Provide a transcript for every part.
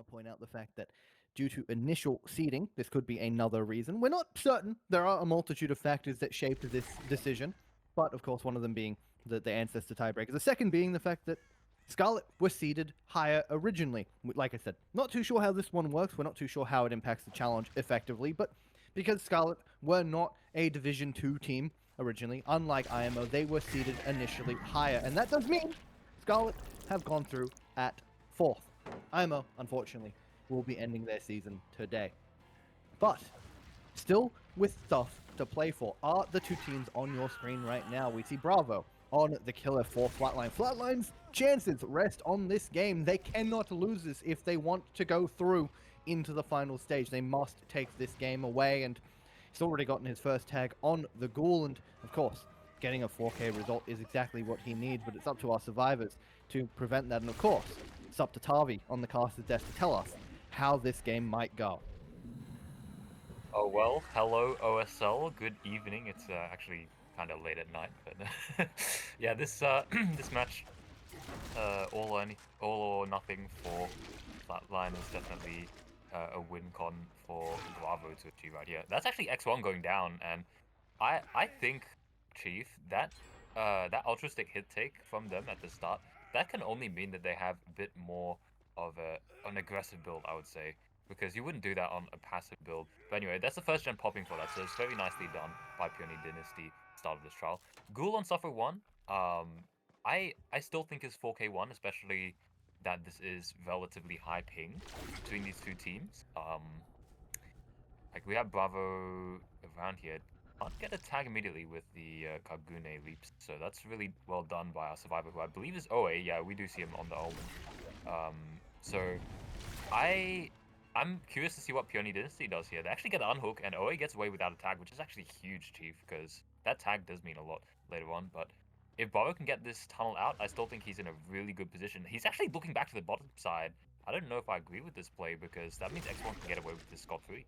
want to point out the fact that due to initial seeding, this could be another reason. We're not certain. There are a multitude of factors that shaped this decision, but of course, one of them being the ancestor tiebreaker. The second being the fact that Scarlet were seeded higher originally. Like I said, not too sure how this one works. We're not too sure how it impacts the challenge effectively, but because Scarlet were not a Division 2 team originally, unlike IMO, they were seeded initially higher, and that does mean Scarlet have gone through at 4th. IMO, unfortunately, will be ending their season today. But still with stuff to play for are the two teams on your screen right now. We see Bravo on the killer for Flatline. Flatline's chances rest on this game. They cannot lose this if they want to go through into the final stage. They must take this game away, and he's already gotten his first tag on the Ghoul, and of course, getting a 4K result is exactly what he needs, but it's up to our survivors to prevent that, and of course, it's up to Tavi on the caster's desk to tell us how this game might go. Oh well, hello OSL, good evening. It's actually kind of late at night, but yeah, this this match, all or nothing for Flatline is definitely a win con for Bravo to achieve right here. That's actually X1 going down, and I think, Chief, that that ultra stick hit take from them at the start, that can only mean that they have a bit more of an aggressive build, I would say. Because you wouldn't do that on a passive build. But anyway, that's the first gen popping for that, so it's very nicely done by Peony Dynasty start of this trial. Ghoul on Suffer 1, I still think is 4K1, especially that this is relatively high ping between these two teams. Like we have Bravo around here. Can't get a tag immediately with the Kagune leaps, so that's really well done by our survivor, who I believe is OA. Yeah, we do see him on the Omen. So I'm curious to see what Peony Dynasty does here. They actually get the unhook, and OA gets away without a tag, which is actually huge, Chief, because that tag does mean a lot later on. But if Bravo can get this tunnel out, I still think he's in a really good position. He's actually looking back to the bottom side. I don't know if I agree with this play, because that means X1 can get away with this scot-free.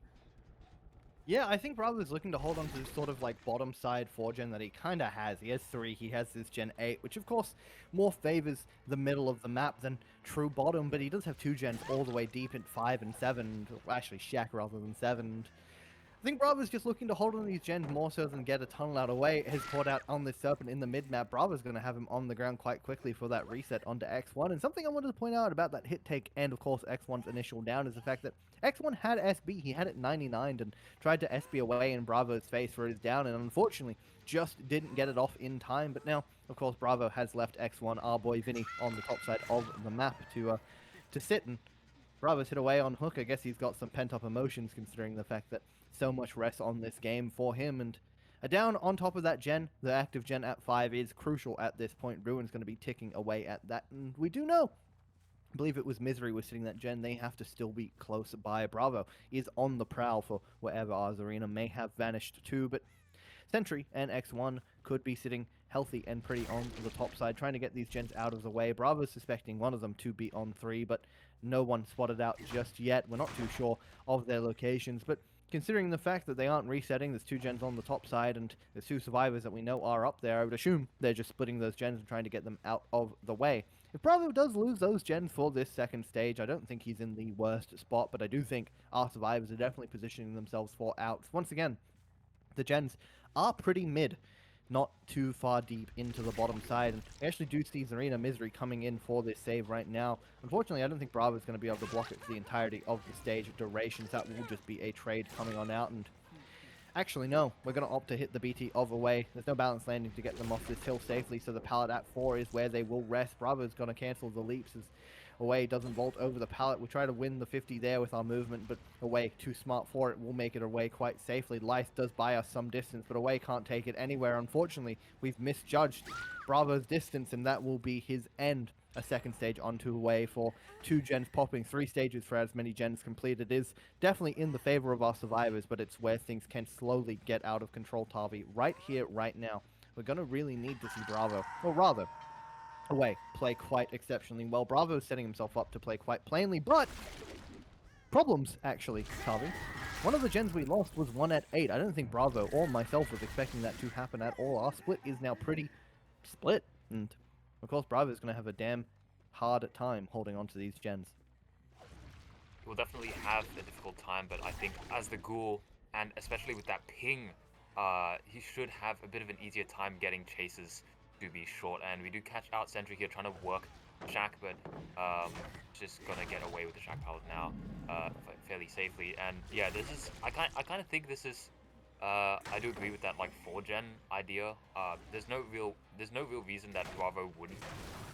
Yeah, I think Bravo is looking to hold on to this sort of like bottom side 4-gen that he kind of has. He has 3, he has this Gen 8, which of course more favors the middle of the map than true bottom, but he does have 2 gens all the way deep at 5 and 7, actually Shack rather than 7. I think Bravo's just looking to hold on to these gens more so than get a tunnel out away. His caught out on this Serpent in the mid-map. Bravo's going to have him on the ground quite quickly for that reset onto X1. And something I wanted to point out about that hit take and, of course, X1's initial down is the fact that X1 had SB. He had it 99 and tried to SB away in Bravo's face for his down, and unfortunately just didn't get it off in time. But now, of course, Bravo has left X1, our boy Vinny, on the top side of the map to sit, and Bravo's hit away on hook. I guess he's got some pent-up emotions considering the fact that so much rests on this game for him, and a down on top of that gen, the active gen at 5 is crucial at this point. Ruin's going to be ticking away at that, and we do know, I believe it was Misery was sitting that gen, they have to still be close by. Bravo is on the prowl for wherever Ours Arena may have vanished to, but Sentry and X1 could be sitting healthy and pretty on the top side, trying to get these gens out of the way. Bravo's suspecting one of them to be on 3, but no one spotted out just yet. We're not too sure of their locations, but considering the fact that they aren't resetting, there's 2 gens on the top side, and there's 2 survivors that we know are up there, I would assume they're just splitting those gens and trying to get them out of the way. If Bravo does lose those gens for this second stage, I don't think he's in the worst spot, but I do think our survivors are definitely positioning themselves for outs. Once again, the gens are pretty mid, not too far deep into the bottom side, and we actually do see Zarina Misery coming in for this save right now. Unfortunately, I don't think Bravo is going to be able to block it for the entirety of the stage durations. That will just be a trade coming on out, and actually, no, we're going to opt to hit the BT of away. There's no balance landing to get them off this hill safely, so the pallet at 4 is where they will rest. Bravo's going to cancel the leaps as away doesn't vault over the pallet. We try to win the 50 there with our movement, but away, too smart for it. We'll make it away quite safely. Life does buy us some distance, but away can't take it anywhere. Unfortunately, we've misjudged Bravo's distance, and that will be his end. A second stage onto away for 2 gens popping, 3 stages for as many gens completed. It is definitely in the favor of our survivors, but it's where things can slowly get out of control, Tavi. Right here, right now. We're going to really need to see Bravo, or rather, away, play quite exceptionally well. Bravo is setting himself up to play quite plainly, but problems, actually, Tavi. One of the gens we lost was 1 at 8. I don't think Bravo or myself was expecting that to happen at all. Our split is now pretty split, and of course, Bravo is going to have a damn hard time holding on to these gens. will definitely have a difficult time, but I think as the Ghoul, and especially with that ping, he should have a bit of an easier time getting chases to be short. And we do catch out Sentry here trying to work Shack, but just gonna get away with the Shack pallet now fairly safely. And yeah, this is I kind of think this is I do agree with that like 4-gen idea. There's no real reason that Bravo wouldn't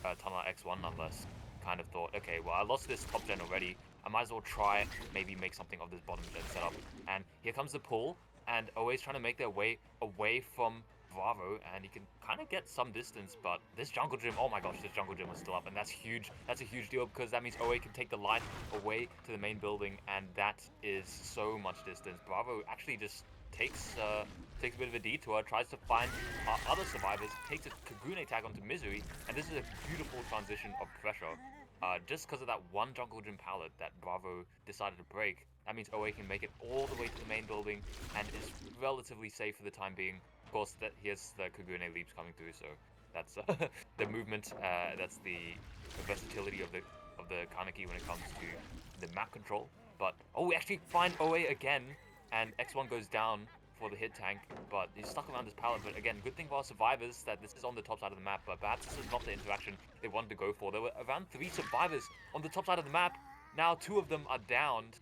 tunnel out X1 unless kind of thought, okay, well I lost this top gen already, I might as well try maybe make something of this bottom gen setup. And here comes the pull, and always trying to make their way away from Bravo, and he can kind of get some distance, but this jungle gym, oh my gosh, this jungle gym was still up, and that's huge. That's a huge deal because that means OA can take the line away to the main building, and that is so much distance. Bravo actually just takes a bit of a detour, tries to find other survivors, takes a Kagune tag onto Misery, and this is a beautiful transition of pressure. Just because of that one jungle gym pallet that Bravo decided to break, that means OA can make it all the way to the main building and is relatively safe for the time being. Of course, that here's the Kagune leaps coming through, so that's the movement. That's the versatility of the Kaneki when it comes to the map control. But oh, we actually find OA again, and X1 goes down for the hit tank, but he's stuck around this pallet. But again, good thing for our survivors that this is on the top side of the map, but perhaps this is not the interaction they wanted to go for. There were around 3 survivors on the top side of the map. Now 2 of them are downed,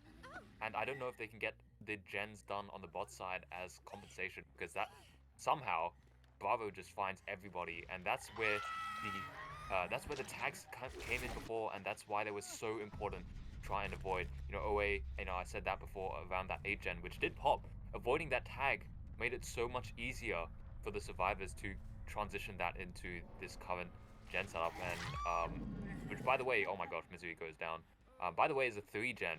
and I don't know if they can get the gens done on the bot side as compensation, because that somehow Bravo just finds everybody, and that's where the tags came in before, and that's why they were so important to try and avoid. You know, OA, I said that before around that 8 gen, which did pop. Avoiding that tag made it so much easier for the survivors to transition that into this current gen setup, and which, by the way, oh my gosh, Misery goes down. By the way, is a 3 gen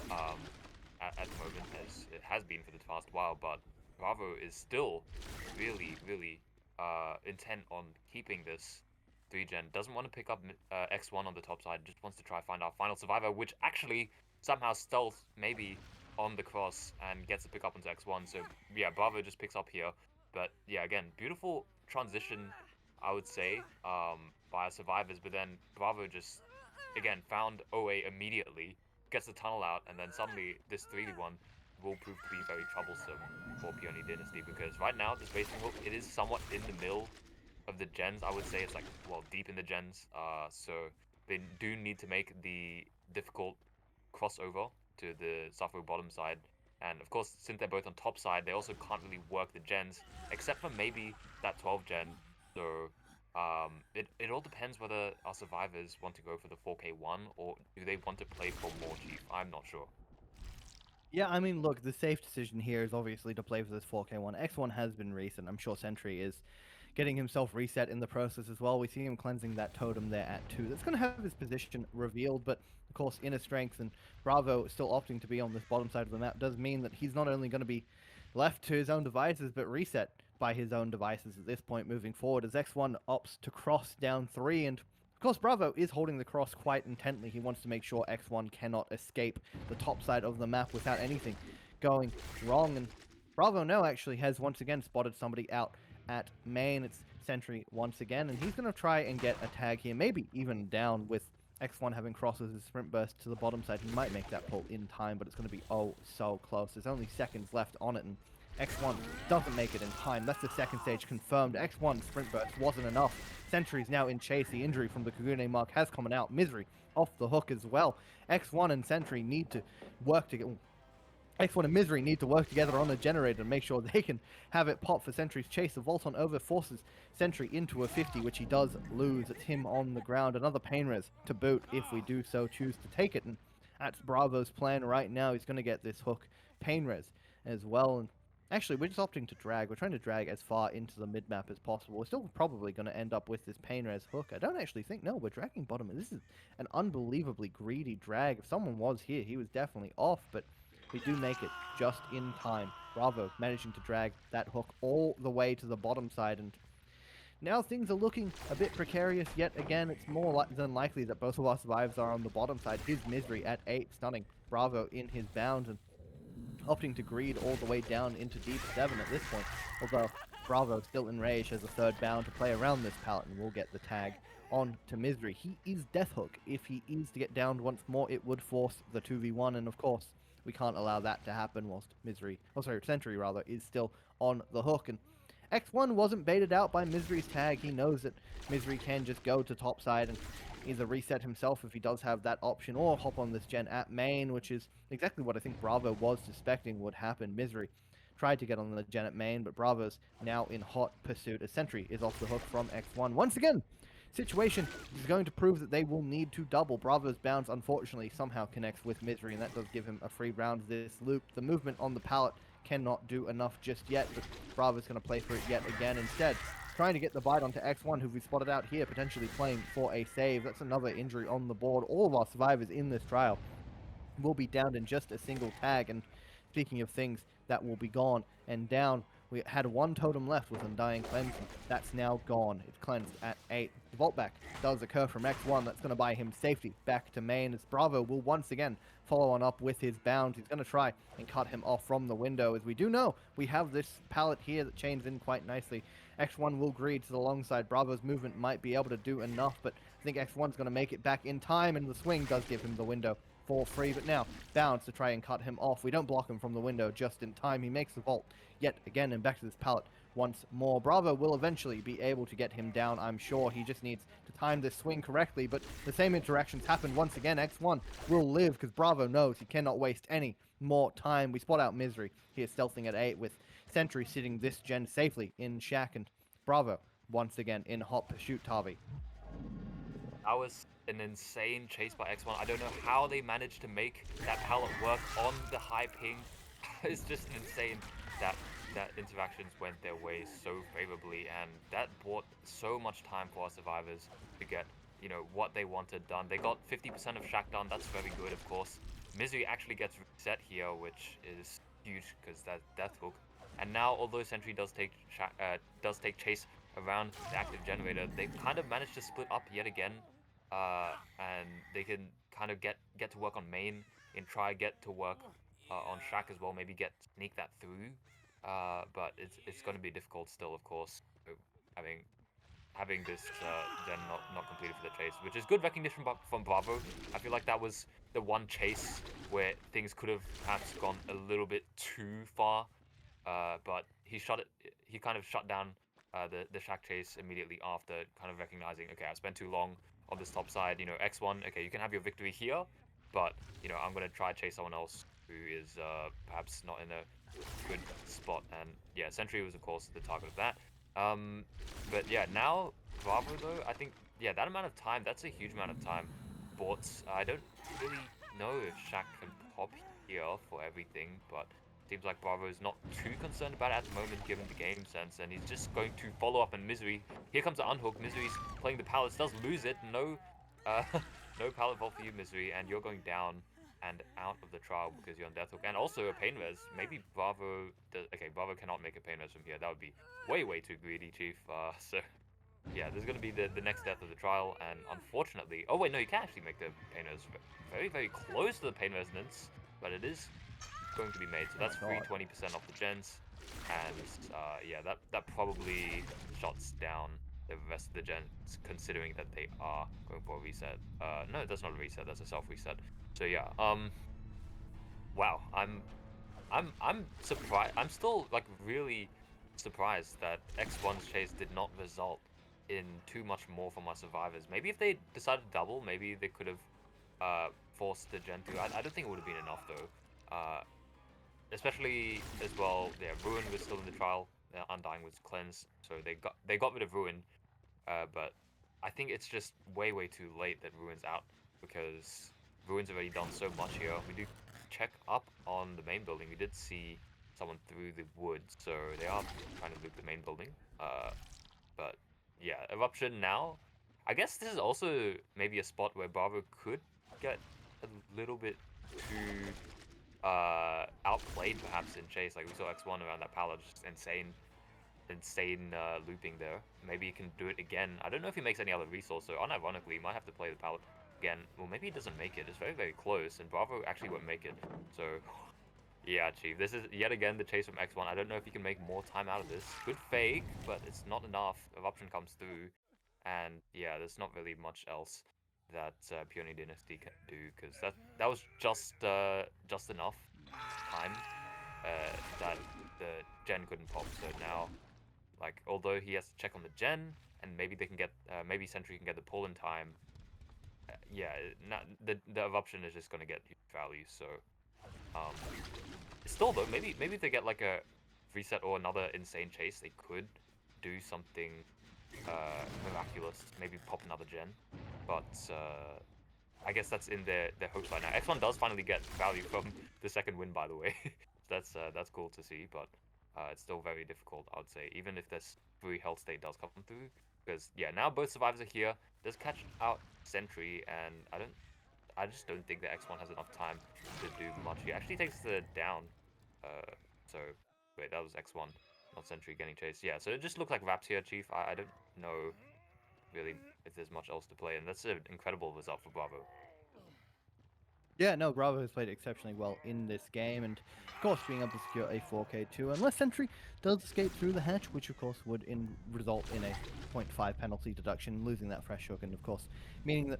at the moment, as it has been for the past while, but Bravo is still really intent on keeping this 3 gen. Doesn't want to pick up X1 on the top side, just wants to try find our final survivor, which actually somehow stealth maybe on the cross and gets to pick up onto X1. So yeah, Bravo just picks up here. But yeah, again, beautiful transition, I would say, by our survivors. But then Bravo just, again, found OA immediately, gets the tunnel out, and then suddenly this 3v1 will prove to be very troublesome for Peony Dynasty, because right now this basing hook, it is somewhat in the middle of the gens. I would say it's like, well, deep in the gens. So they do need to make the difficult crossover to the Suffolk bottom side. And of course, since they're both on top side, they also can't really work the gens, except for maybe that 12 gen. So it all depends whether our survivors want to go for the 4K1 or do they want to play for more Chief. I'm not sure. Yeah, I mean, look, the safe decision here is obviously to play for this 4K1. X1 has been recent. I'm sure Sentry is getting himself reset in the process as well. We see him cleansing that totem there at 2. That's going to have his position revealed, but of course, inner strength and Bravo still opting to be on this bottom side of the map does mean that he's not only going to be left to his own devices, but reset by his own devices at this point moving forward, as X1 opts to cross down 3, and of course, Bravo is holding the cross quite intently. He wants to make sure X1 cannot escape the top side of the map without anything going wrong. And Bravo now actually has once again spotted somebody out at main. It's Sentry once again, and he's going to try and get a tag here, maybe even down with X1 having crosses his sprint burst to the bottom side. He might make that pull in time, but it's going to be oh so close. There's only seconds left on it, and X1 doesn't make it in time. That's the second stage confirmed. X1 sprint burst wasn't enough. Sentry's now in chase. The injury from the Kagune mark has come out. Misery off the hook as well. X1 and Sentry need to work together. X1 and Misery need to work together on the generator and make sure they can have it pop for Sentry's chase. The Vault on over forces Sentry into a 50, which he does lose. It's him on the ground. Another pain res to boot if we do so choose to take it. And that's Bravo's plan right now. He's going to get this hook pain res as well. And actually, we're just opting to drag. We're trying to drag as far into the mid-map as possible. We're still probably going to end up with this pain res hook. I don't actually think... No, we're dragging bottom. This is an unbelievably greedy drag. If someone was here, he was definitely off, but we do make it just in time. Bravo managing to drag that hook all the way to the bottom side, and now things are looking a bit precarious yet again. It's more than likely that both of our survivors are on the bottom side. His Misery at 8, stunning Bravo in his bounds, and opting to greed all the way down into deep 7 at this point. Although Bravo still enraged has a third bound to play around this pallet, and will get the tag on to Misery. He is Death Hook. If he is to get downed once more, it would force the 2v1, and of course, we can't allow that to happen whilst Sentry rather, is still on the hook. And X1 wasn't baited out by Misery's tag. He knows that Misery can just go to top side and either reset himself if he does have that option, or hop on this gen at main, which is exactly what I think Bravo was suspecting would happen. Misery tried to get on the gen at main, but Bravo's now in hot pursuit as Sentry is off the hook from X1. Once again, situation is going to prove that they will need to double. Bravo's bounce, unfortunately, somehow connects with Misery, and that does give him a free round this loop. The movement on the pallet cannot do enough just yet, but Bravo's going to play for it yet again instead. Trying to get the bite onto X1, who we spotted out here, potentially playing for a save. That's another injury on the board. All of our survivors in this trial will be downed in just a single tag, and speaking of things that will be gone and down, we had one totem left with Undying Cleanse, and that's now gone. It's cleansed at 8. The vault back does occur from X1. That's going to buy him safety back to main, as Bravo will once again follow on up with his bounds. He's going to try and cut him off from the window. As we do know, we have this pallet here that chains in quite nicely. X1 will greed to the long side. Bravo's movement might be able to do enough, but I think X1's going to make it back in time, and the swing does give him the window for free. But now, bounds to try and cut him off. We don't block him from the window just in time. He makes the vault yet again, and back to this pallet once more. Bravo will eventually be able to get him down, I'm sure. He just needs to time this swing correctly, but the same interactions happen once again. X1 will live because Bravo knows he cannot waste any more time. We spot out Misery. He is stealthing at 8 with Sentry sitting this gen safely in Shack, and Bravo once again in hot pursuit. Tavi. That was an insane chase by X1. I don't know how they managed to make that pallet work on the high ping. It's just insane that interactions went their way so favorably, and that bought so much time for our survivors to get, you know, what they wanted done. They got 50% of Shack done. That's very good, of course. Misery actually gets reset here, which is huge because that's Death Hook. And now, although Sentry does take chase around the active generator, they kind of managed to split up yet again, and they can kind of get to work on main and try get to work on Shack as well. Maybe sneak that through, but it's going to be difficult still, of course. So, having this gen not completed for the chase, which is good recognition from Bravo. I feel like that was the one chase where things could have perhaps gone a little bit too far, but he kind of shut down the Shack chase immediately after, kind of recognizing, okay, I've spent too long on this top side. You know, X1, okay, you can have your victory here, but, you know, I'm going to try chase someone else who is perhaps not in a good spot. And yeah, Sentry was, of course, the target of that. But yeah, now Bravo, though, I think, yeah, that amount of time, that's a huge amount of time. Bots, I don't really know if Shack can pop here for everything, but seems like Bravo is not too concerned about it at the moment, given the game sense, and he's just going to follow up on Misery. Here comes the unhook. Misery's playing the pallets, does lose it. No, no pallet vault for you, Misery, and you're going down and out of the trial because you're on Death Hook, and also a pain res. Maybe Bravo okay, Bravo cannot make a pain res from here. That would be way too greedy, Chief. So yeah, this is going to be the next death of the trial, and unfortunately, oh wait, no, you can actually make the pain res very close to the pain resonance, but it is going to be made. So that's free 20% off the gens, and yeah, that probably shuts down the rest of the gens, considering that they are going for a reset. No, that's not a reset, that's a self reset. So yeah, wow, I'm surprised. I'm still like really surprised that X1's chase did not result in too much more from our survivors. Maybe if they decided to double, maybe they could have forced the gen through. I don't think it would have been enough though. Especially as well, yeah, Ruin was still in the trial. Undying was cleansed, so they got rid of Ruin. But I think it's just way too late that Ruin's out, because Ruin's already done so much here. We do check up on the main building. We did see someone through the woods, so they are trying to loot the main building. But yeah, Eruption now. I guess this is also maybe a spot where Bravo could get a little bit too outplayed perhaps in chase. Like we saw X1 around that pallet, just insane looping there. Maybe he can do it again. I don't know if he makes any other resource, so unironically he might have to play the pallet again. Well, maybe he doesn't make it. It's very close, and Bravo actually won't make it. So yeah, Chief, this is yet again the chase from X1. I don't know if he can make more time out of this. Good fake, but it's not enough. Eruption comes through. and yeah, there's not really much else that Peony Dynasty can do because that was just enough time that the gen couldn't pop. So now, like, although he has to check on the gen, and maybe they can get maybe Sentry can get the pull in time. Yeah, not, the eruption is just gonna get huge value. So um, still though, maybe if they get like a reset or another insane chase, they could do something miraculous. Maybe pop another gen, but I guess that's in their hopes right now. X1 does finally get value from the second win, by the way. That's cool to see, but it's still very difficult, I would say, even if this free health state does come through. Because yeah, now both survivors are here. Does catch out Sentry, and I just don't think that X1 has enough time to do much. He actually takes the down. So wait, that was X1, not Sentry getting chased. Yeah, so it just looked like Raps here, Chief. I don't know really if there's much else to play, and that's an incredible result for Bravo. Yeah, no, Bravo has played exceptionally well in this game, and of course being able to secure a 4K2, unless Sentry does escape through the hatch, which of course would result in a 0.5 penalty deduction, losing that fresh hook, and of course meaning that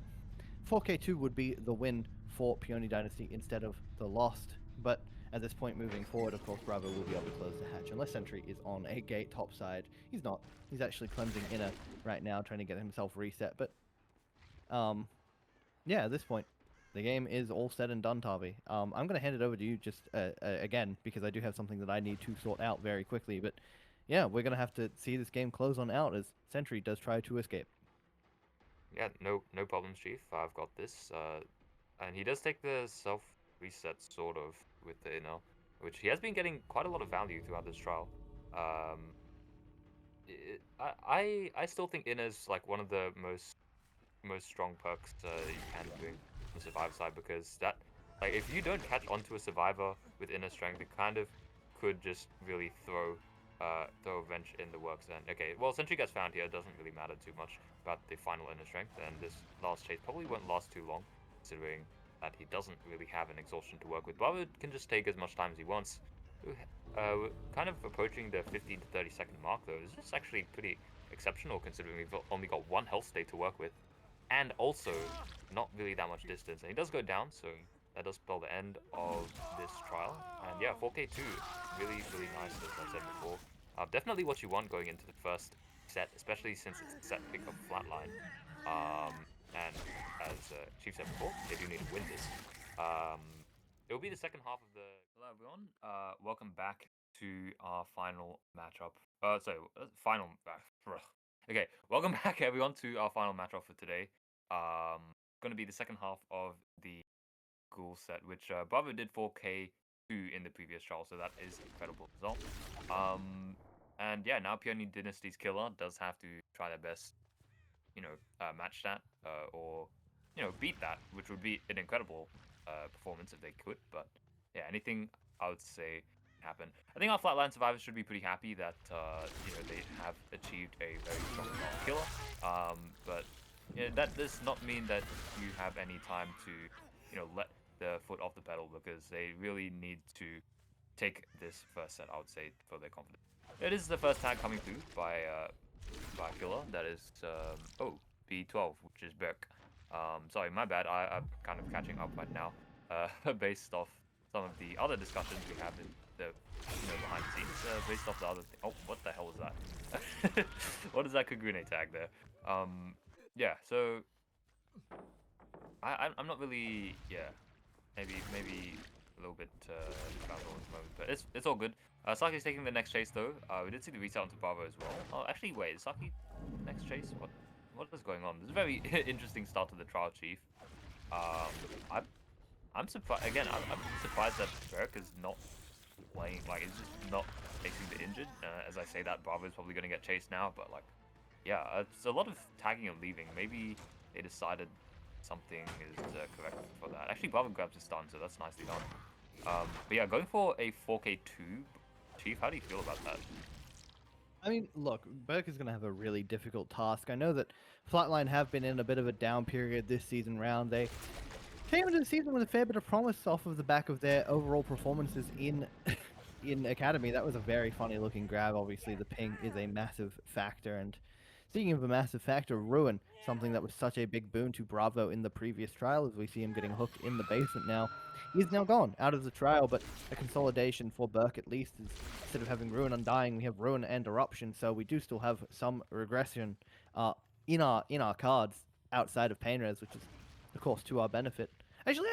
4K2 would be the win for Peony Dynasty instead of the lost. But at this point moving forward, of course, Bravo will be able to close the hatch. Unless Sentry is on a gate topside. He's not. He's actually cleansing inner right now, trying to get himself reset. But, yeah, at this point, the game is all said and done, Tavi. I'm going to hand it over to you just again, because I do have something that I need to sort out very quickly. But, yeah, we're going to have to see this game close on out as Sentry does try to escape. Yeah, no problems, Chief. I've got this. And he does take the self reset sort of with the inner, which he has been getting quite a lot of value throughout this trial. I still think inner's like one of the most strong perks you can do on the survivor side, because that, like, if you don't catch onto a survivor with inner strength, it kind of could just really throw a wrench in the works. And okay, well, Sentry gets found here, it doesn't really matter too much about the final inner strength, and this last chase probably won't last too long, considering that he doesn't really have an exhaustion to work with. Bravo can just take as much time as he wants. We're kind of approaching the 15 to 30 second mark though. This is actually pretty exceptional considering we've only got one health state to work with, and also not really that much distance. And he does go down, so that does spell the end of this trial. And yeah, 4K2, really nice, as I said before. Definitely what you want going into the first set, especially since it's a set pick of Flatline. And as Chief said before, they do need to win this. It will be the second half of the... Hello everyone, welcome back to our final matchup. Final... Okay, welcome back everyone to our final matchup for today. Going to be the second half of the Ghoul set, which Bravo did 4K2 in the previous trial, so that is an incredible result. And yeah, now Peony Dynasty's killer does have to try their best, match that, or, beat that, which would be an incredible performance if they could. But yeah, anything I would say happen. I think our Flatline survivors should be pretty happy that, they have achieved a very strong killer. But that does not mean that you have any time to, let the foot off the pedal, because they really need to take this first set, I would say, for their confidence. It is the first tag coming through by killer. That is, B12, which is Berk. Sorry, my bad. I'm kind of catching up right now, based off some of the other discussions we have in the, behind the scenes, based off the other thing. Oh, what the hell was that? What is that Kagune tag there? Yeah, so I'm not really, maybe a little bit frazzled at the moment, but it's all good. Saki's taking the next chase though. We did see the reset onto Bravo as well. Oh, actually, wait, is Saki next chase? What is going on? This is a very interesting start to the trial, Chief. I'm surprised again. I'm surprised that Berk is not playing. Like, it's just not facing the injured. As I say that, Bravo is probably going to get chased now. But like, yeah, it's a lot of tagging and leaving. Maybe they decided something is correct for that. Actually, Bravo grabs his stun, so that's nicely done. But yeah, going for a 4K2, Chief, how do you feel about that? I mean, look, Berk is going to have a really difficult task. I know that Flatline have been in a bit of a down period this season round. They came into the season with a fair bit of promise off of the back of their overall performances in Academy. That was a very funny looking grab. Obviously, the ping is a massive factor, and Speaking of a massive factor, Ruin, something that was such a big boon to Bravo in the previous trial, as we see him getting hooked in the basement now. He's now gone out of the trial, but a consolidation for Burke at least is, instead of having Ruin Undying, we have Ruin and Eruption, so we do still have some regression in our cards outside of Painres, which is, of course, to our benefit. Actually,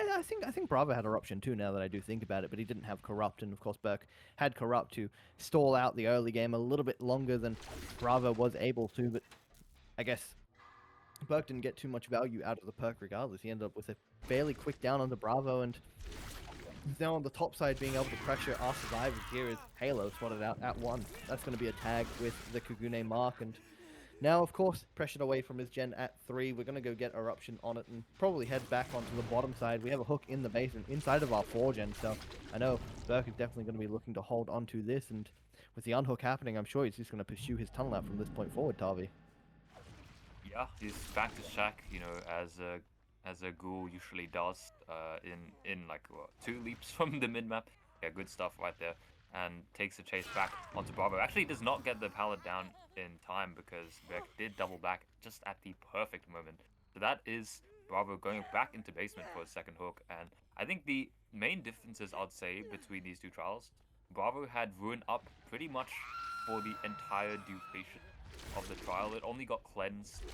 I think Bravo had Eruption too, now that I do think about it, but he didn't have Corrupt, and of course Burke had Corrupt to stall out the early game a little bit longer than Bravo was able to, but I guess Burke didn't get too much value out of the perk regardless. He ended up with a fairly quick down on the Bravo, and he's now on the top side being able to pressure our survivors here as Halo spotted out at 1. That's going to be a tag with the Kagune mark, and now, of course, pressured away from his gen at 3. We're going to go get Eruption on it and probably head back onto the bottom side. We have a hook in the basement inside of our 4 gen, so I know Burke is definitely going to be looking to hold onto this, and with the unhook happening, I'm sure he's just going to pursue his tunnel out from this point forward, Tavi. Yeah, he's back to Shack, you know, as a ghoul usually does, in like what, 2 leaps from the mid map. Yeah, good stuff right there, and takes the chase back onto Bravo. Actually, does not get the pallet down in time because Beck did double back just at the perfect moment. So that is Bravo going back into basement for a second hook, and I think the main differences I'd say between these two trials, Bravo had Ruin up pretty much for the entire duration of the trial. It only got cleansed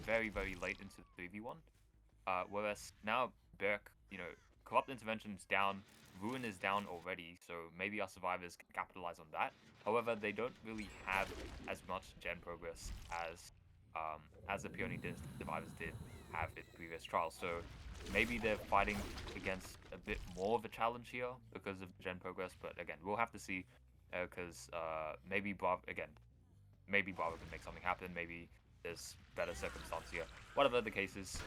very, very late into the 3v1. Whereas now Berk, you know, Corrupt Intervention is down, Ruin is down already, so maybe our survivors can capitalize on that. However, they don't really have as much gen progress as the Peony survivors did have in previous trials. So maybe they're fighting against a bit more of a challenge here because of gen progress. But again, we'll have to see, because maybe Bravo can make something happen. Maybe there's better circumstance here. Whatever the case is,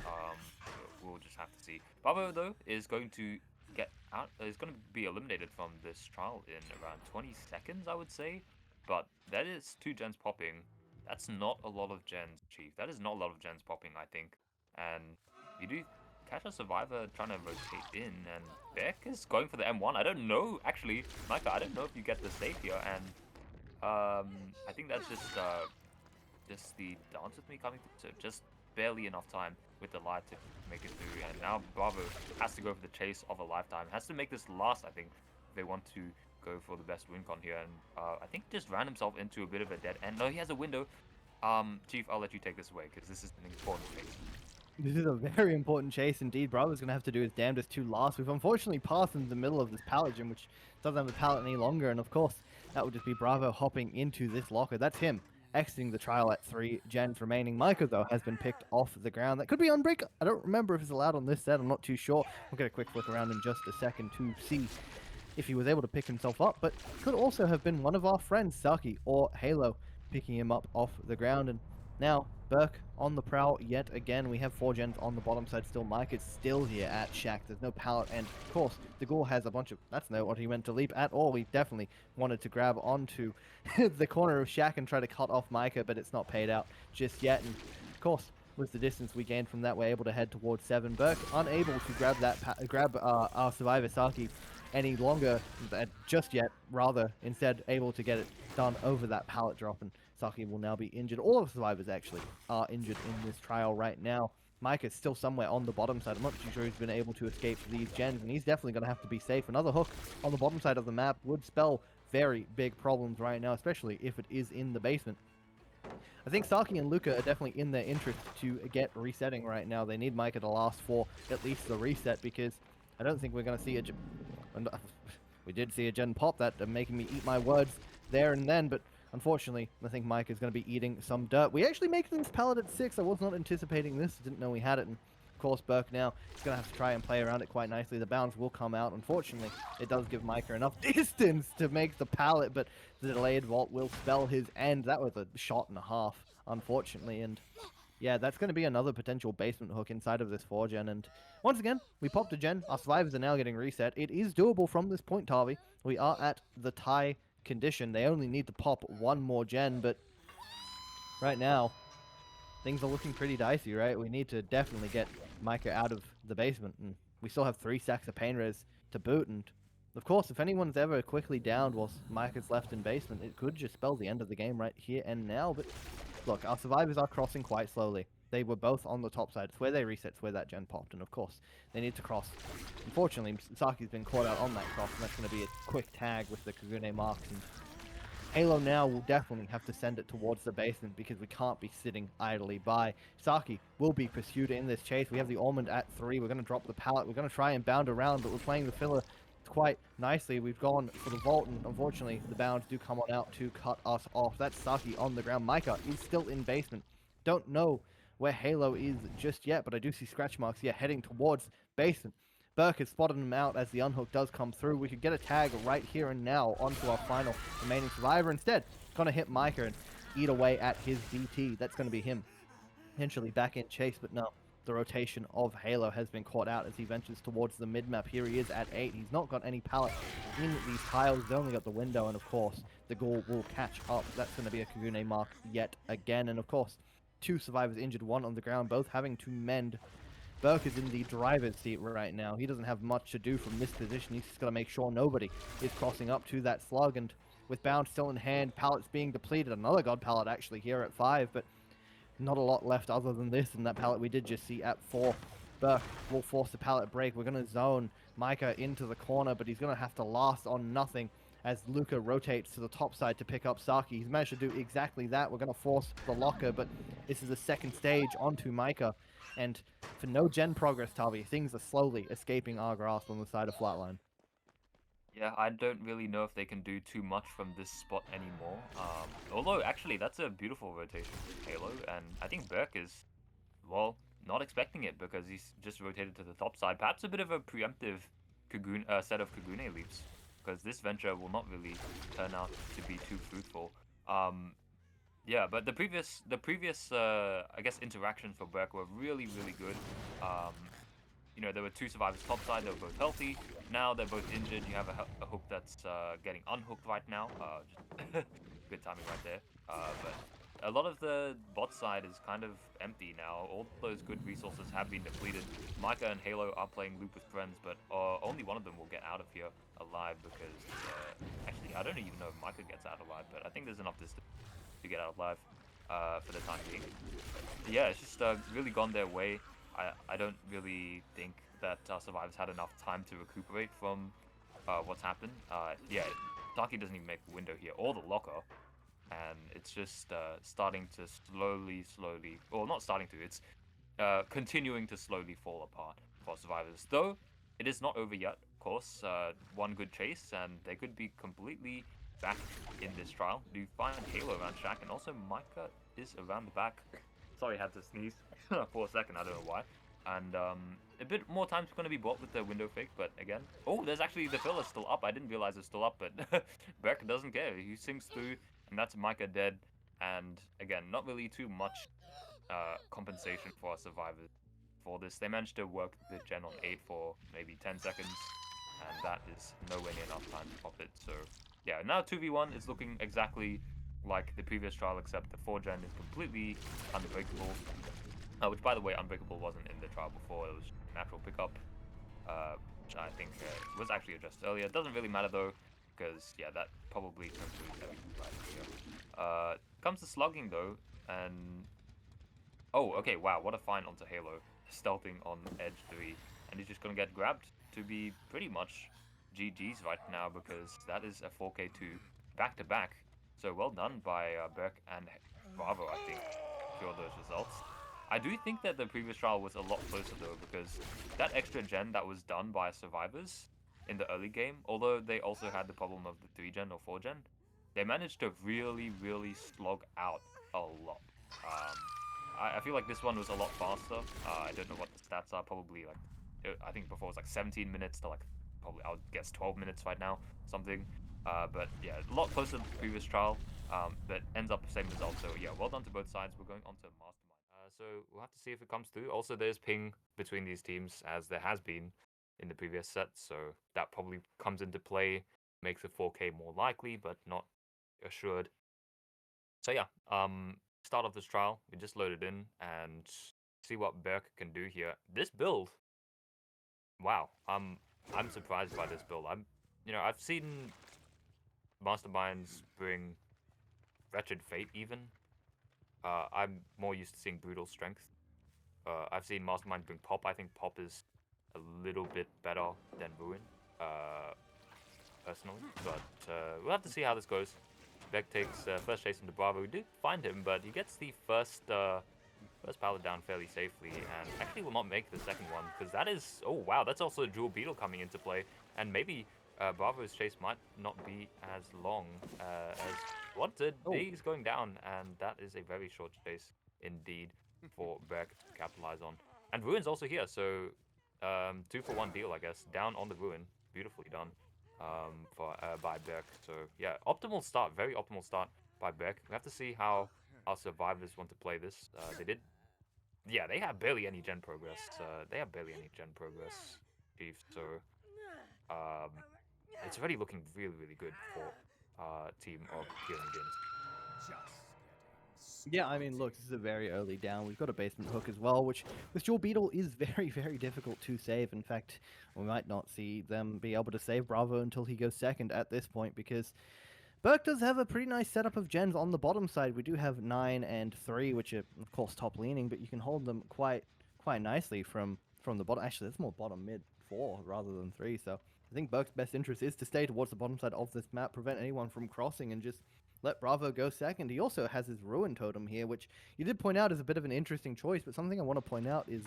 we'll just have to see. Bravo though is going to get out. Is going to be eliminated from this trial in around 20 seconds, I would say. But that is 2 gens popping. That's not a lot of gens, Chief. That is not a lot of gens popping, I think. And you do catch a survivor trying to rotate in, and Beck is going for the M1. I don't know, actually, Micah, I don't know if you get the save here, and I think that's just the dance with me coming through, so just barely enough time with the light to make it through, and now Bravo has to go for the chase of a lifetime, has to make this last, I think, if they want to go for the best win con here, and I think just ran himself into a bit of a dead end. No, he has a window. Chief, I'll let you take this away, because this is an important chase. This is a very important chase indeed. Bravo's going to have to do his damnedest to last. We've unfortunately passed in the middle of this pallet gym, which doesn't have a pallet any longer, and of course, that would just be Bravo hopping into this locker. That's him exiting the trial at 3 gens remaining. Micah, though, has been picked off the ground. That could be Unbreak. I don't remember if it's allowed on this set. I'm not too sure. We'll get a quick look around in just a second to see if he was able to pick himself up, but could also have been one of our friends, Saki or Halo, picking him up off the ground. And now Burke on the prowl yet again. We have 4 gens on the bottom side still. Mike is still here at Shack. There's no pallet, and of course the Ghoul has a bunch of, that's not what he meant to leap at all. He definitely wanted to grab onto the corner of Shack and try to cut off Micah, but it's not paid out just yet. And of course, with the distance we gained from that, we're able to head towards 7. Burke unable to grab that our survivor Saki any longer just yet, rather instead able to get it done over that pallet drop, and Saki will now be injured. All of the survivors actually are injured in this trial right now. Mike is still somewhere on the bottom side. I'm not too sure he's been able to escape these gens, and he's definitely going to have to be safe. Another hook on the bottom side of the map would spell very big problems right now, especially if it is in the basement. I think Saki and Luca are definitely in their interest to get resetting right now. They need Micah to last for at least the reset, because I don't think we're going to see a we did see a gen pop that making me eat my words there and then, but unfortunately, I think Mike is going to be eating some dirt. We actually make this pallet at 6. I was not anticipating this. Didn't know we had it. And of course, Burke now is going to have to try and play around it quite nicely. The bounce will come out. Unfortunately, it does give Micah enough distance to make the pallet, but the delayed vault will spell his end. That was a shot and a half, unfortunately. And yeah, that's going to be another potential basement hook inside of this 4 gen. And once again, we popped a gen. Our survivors are now getting reset. It is doable from this point, Tavi. We are at the tie condition. They only need to pop 1 more gen, but right now things are looking pretty dicey, right? We need to definitely get Micah out of the basement, and we still have 3 stacks of pain res to boot. And of course, if anyone's ever quickly downed whilst Micah's left in basement, it could just spell the end of the game right here and now. But look, our survivors are crossing quite slowly. They were both on the top side. It's where they reset, it's where that gen popped, and of course, they need to cross. Unfortunately, Saki's been caught out on that cross, and that's going to be a quick tag with the Kagune marks. And Halo now will definitely have to send it towards the basement because we can't be sitting idly by. Saki will be pursued in this chase. We have the Almond at 3. We're going to drop the pallet. We're going to try and bound around, but we're playing the filler quite nicely. We've gone for the vault, and unfortunately, the bounds do come on out to cut us off. That's Saki on the ground. Micah is still in basement. Don't know where Halo is just yet, but I do see scratch marks here heading towards basement. Burke has spotted him out as the unhook does come through. We could get a tag right here and now onto our final remaining survivor. Instead, going to hit Micah and eat away at his DT. That's going to be him potentially back in chase, but no. The rotation of Halo has been caught out as he ventures towards the mid-map. Here he is at 8. He's not got any pallet in these tiles. He's only got the window, and of course, the Ghoul will catch up. That's going to be a Kagune mark yet again, and of course, 2 survivors injured, 1 on the ground, both having to mend. Burke is in the driver's seat right now. He doesn't have much to do from this position. He's just got to make sure nobody is crossing up to that slug, and with bound still in hand, pallets being depleted. Another god pallet actually here at 5, but not a lot left other than this, and that pallet we did just see at 4. Burke will force the pallet break. We're going to zone Micah into the corner, but he's going to have to last on nothing as Luca rotates to the top side to pick up Saki. He's managed to do exactly that. We're going to force the locker, but this is the second stage onto Micah, and for no gen progress, Tavi, things are slowly escaping our grasp on the side of Flatline. Yeah, I don't really know if they can do too much from this spot anymore. Although, actually, that's a beautiful rotation from Halo, and I think Burke is, well, not expecting it because he's just rotated to the top side. Perhaps a bit of a preemptive set of Kagune leaps, because this venture will not really turn out to be too fruitful. Yeah, but the previous I guess interactions for Burke were really good. You know, there were 2 survivors topside, they were both healthy. Now they're both injured. You have a hook that's getting unhooked right now. Just good timing right there. But a lot of the bot side is kind of empty now. All those good resources have been depleted. Micah and Halo are playing loop with friends, but only one of them will get out of here alive because... actually, I don't even know if Micah gets out alive, but I think there's enough distance to get out alive for the time being. But yeah, it's just really gone their way. I don't really think that survivors had enough time to recuperate from what's happened. Yeah, Taki doesn't even make the window here or the locker, and it's just starting to slowly, well, not starting to, it's continuing to slowly fall apart for survivors. Though it is not over yet, of course. One good chase, and they could be completely back in this trial. Do find Halo around Shaq, and also Micah is around the back. Sorry, I had to sneeze for a second, I don't know why. And a bit more time's going to be bought with the window fake, but again... Oh, there's actually the filler still up. I didn't realize it's still up, but Burke doesn't care. He sinks through, and that's Micah dead. And again, not really too much compensation for our survivors for this. They managed to work the gen on 8 for maybe 10 seconds, and that is nowhere near enough time to pop it. So yeah, now 2v1 is looking exactly like the previous trial, except the 4-gen is completely unbreakable. Which, by the way, unbreakable wasn't in the trial before. It was natural pickup, which I think was actually addressed earlier. It doesn't really matter, though, because, yeah, that probably concludes everything right here. Comes to slugging, though, and... Oh, okay, wow, what a find onto Halo. Stealthing on Edge 3. And he's just going to get grabbed to be pretty much GG's right now, because that is a 4K2 back-to-back. So well done by Burke and Bravo, I think, to secure those results. I do think that the previous trial was a lot closer, though, because that extra gen that was done by survivors in the early game, although they also had the problem of the 3-gen or 4-gen, they managed to really slog out a lot. I feel like this one was a lot faster. I don't know what the stats are, probably like, I think before it was like 17 minutes to like, probably I would guess 12 minutes right now, something. But yeah, a lot closer to the previous trial, but ends up the same result. So yeah, well done to both sides. We're going on to Mastermind. So we'll have to see if it comes through. Also, there's ping between these teams, as there has been in the previous sets, so that probably comes into play, makes a 4K more likely, but not assured. So yeah, start of this trial, we just loaded in and see what Burke can do here. This build, wow, I'm surprised by this build. I've seen Masterminds bring Wretched Fate even. I'm more used to seeing brutal strength. I've seen Mastermind bring Pop. I think Pop is a little bit better than Ruin, personally. But we'll have to see how this goes. Beck takes first chase into Bravo. We did find him, but he gets the first pallet down fairly safely, and actually will not make the second one, because that is... Oh, wow, that's also a dual beetle coming into play, and maybe Bravo's chase might not be as long as wanted. Oh. He's going down, and that is a very short chase indeed for Beck to capitalize on. And Ruin's also here, so 2-for-1 deal, I guess. Down on the Ruin. Beautifully done by Beck. So, yeah, optimal start. Very optimal start by Beck. We have to see how our survivors want to play this. They did... Yeah, they have barely any gen progress. Chief. So, it's already looking really, really good for team of Peony Dynasty. Yeah, I mean, look, this is a very early down. We've got a basement hook as well, which with Dual Beetle is very, very difficult to save. In fact, we might not see them be able to save Bravo until he goes second at this point, because Burke does have a pretty nice setup of gens on the bottom side. We do have 9 and 3, which are, of course, top leaning, but you can hold them quite nicely from the bottom. Actually, that's more bottom mid 4 rather than 3, so I think Burke's best interest is to stay towards the bottom side of this map, prevent anyone from crossing, and just let Bravo go second. He also has his Ruin Totem here, which you did point out is a bit of an interesting choice, but something I want to point out is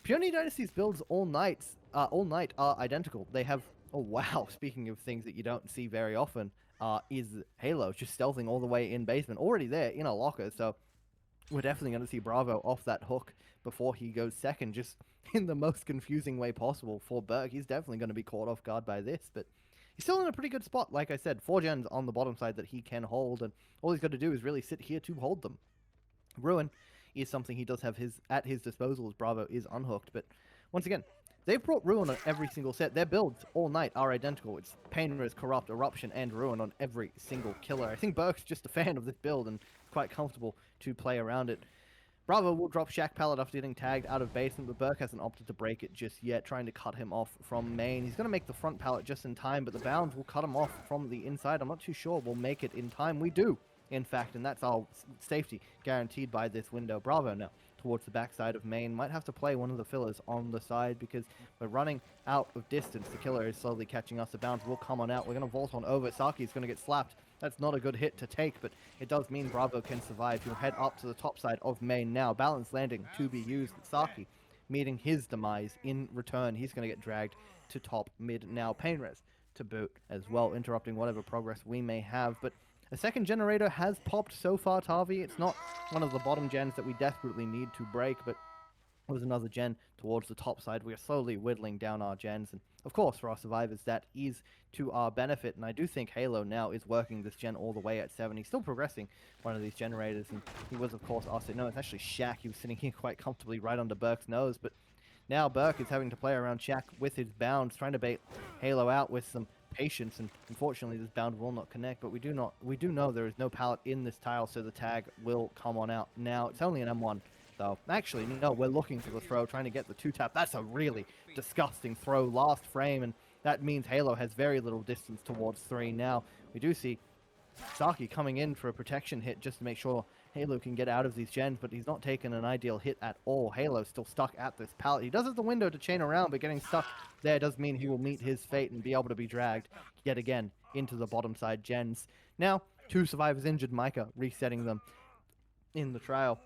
Peony Dynasty's builds all night are identical. They have... Oh, wow. Speaking of things that you don't see very often, is Halo just stealthing all the way in basement. Already there in a locker, so we're definitely going to see Bravo off that hook before he goes second, just in the most confusing way possible for Berg. He's definitely going to be caught off guard by this, but he's still in a pretty good spot. Like I said, 4 gens on the bottom side that he can hold, and all he's got to do is really sit here to hold them. Ruin is something he does have at his disposal as Bravo is unhooked, but once again, they've brought Ruin on every single set. Their builds all night are identical. It's Painrez, Corrupt, Eruption, and Ruin on every single killer. I think Burke's just a fan of this build and quite comfortable to play around it. Bravo will drop Shack Pallet after getting tagged out of basement, but Burke hasn't opted to break it just yet, trying to cut him off from main. He's going to make the front pallet just in time, but the bounds will cut him off from the inside. I'm not too sure we'll make it in time. We do, in fact, and that's our safety guaranteed by this window. Bravo now towards the backside of main. Might have to play one of the fillers on the side because we're running out of distance. The killer is slowly catching us. The bounce will come on out. We're going to vault on over. Saki's going to get slapped. That's not a good hit to take, but it does mean Bravo can survive. He'll head up to the top side of main now. Balance landing to be used. Saki meeting his demise in return. He's going to get dragged to top mid now. Painrez to boot as well, interrupting whatever progress we may have, but a second generator has popped so far, Tavi. It's not one of the bottom gens that we desperately need to break, but there's another gen towards the top side. We are slowly whittling down our gens, and of course, for our survivors, that is to our benefit, and I do think Halo now is working this gen all the way at 7. He's still progressing one of these generators, and he was, of course, also... No, it's actually Shaq. He was sitting here quite comfortably right under Burke's nose, but now Burke is having to play around Shaq with his bounds, trying to bait Halo out with some patience, and unfortunately this bound will not connect, but we do know there is no pallet in this tile, so the tag will come on out. Now it's only an M1 though. Actually, no, we're looking for the throw, trying to get the 2-tap. That's a really disgusting throw last frame, and that means Halo has very little distance towards 3. Now we do see Saki coming in for a protection hit just to make sure Halo can get out of these gens, but he's not taken an ideal hit at all. Halo's still stuck at this pallet. He does have the window to chain around, but getting stuck there does mean he will meet his fate and be able to be dragged yet again into the bottom side gens. Now, 2 survivors injured, Micah resetting them in the trial.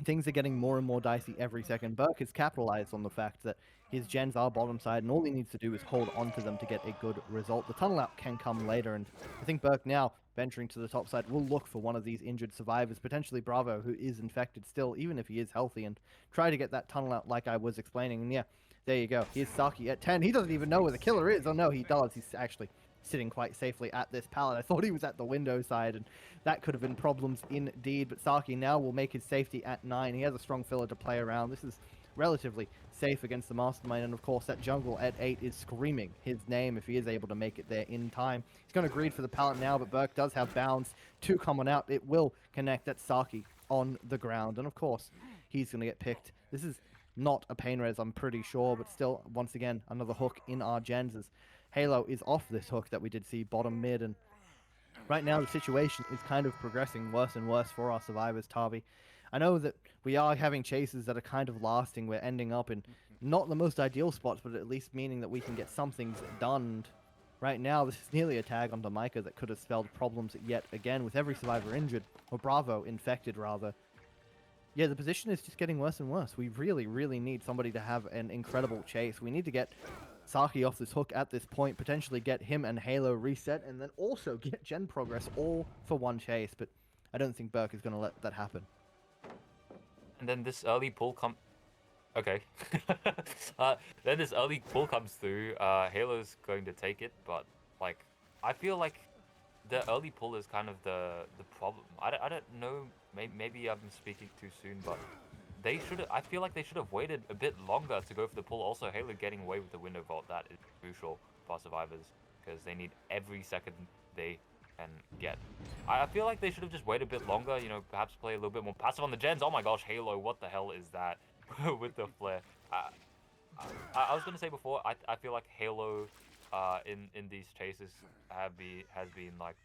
Things are getting more and more dicey every second. Burke has capitalized on the fact that his gens are bottom side, and all he needs to do is hold onto them to get a good result. The tunnel out can come later, and I think Burke now, venturing to the top side, will look for one of these injured survivors, potentially Bravo, who is infected still, even if he is healthy, and try to get that tunnel out like I was explaining. And yeah, there you go. Here's Saki at 10. He doesn't even know where the killer is. Oh no, he does. He's actually sitting quite safely at this pallet. I thought he was at the window side, and that could have been problems indeed, but Saki now will make his safety at 9. He has a strong filler to play around. This is relatively safe against the Mastermind, and of course that jungle at 8 is screaming his name if he is able to make it there in time. He's going to greed for the pallet now, but Burke does have bounds to come on out. It will connect. That's Saki on the ground, and of course he's going to get picked. This is not a pain res, I'm pretty sure, but still, once again, another hook in our gens as Halo is off this hook that we did see bottom mid, and right now the situation is kind of progressing worse and worse for our survivors, Tavi. I know that we are having chases that are kind of lasting. We're ending up in not the most ideal spots, but at least meaning that we can get some things done. And right now, this is nearly a tag onto Micah that could have spelled problems yet again with every survivor injured, or Bravo infected rather. Yeah, the position is just getting worse and worse. We really, really need somebody to have an incredible chase. We need to get Saki off this hook at this point, potentially get him and Halo reset, and then also get gen progress all for one chase. But I don't think Burke is going to let that happen. And then this early pull Okay. Then this early pull comes through. Halo's going to take it, but like, I feel like the early pull is kind of the problem. I don't know. Maybe I'm speaking too soon, but they should. I feel like they should have waited a bit longer to go for the pull. Also, Halo getting away with the window vault, that is crucial for survivors because they need every second they can get. I feel like they should have just waited a bit longer. You know, perhaps play a little bit more passive on the gens. Oh my gosh, Halo! What the hell is that with the flare? I was gonna say before. I feel like Halo, in these chases has been like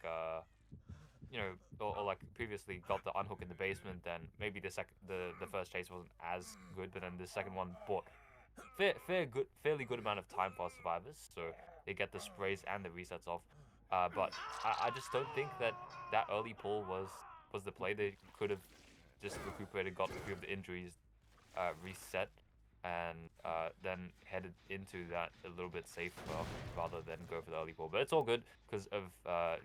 you know, or like previously got the unhook in the basement, then maybe the first chase wasn't as good, but then the second one bought fairly good amount of time for survivors, so they get the sprays and the resets off. But I just don't think that early pull was the play. They could have just recuperated, got a few of the injuries, reset, and then headed into that a little bit safer rather than go for the early pull. But it's all good because of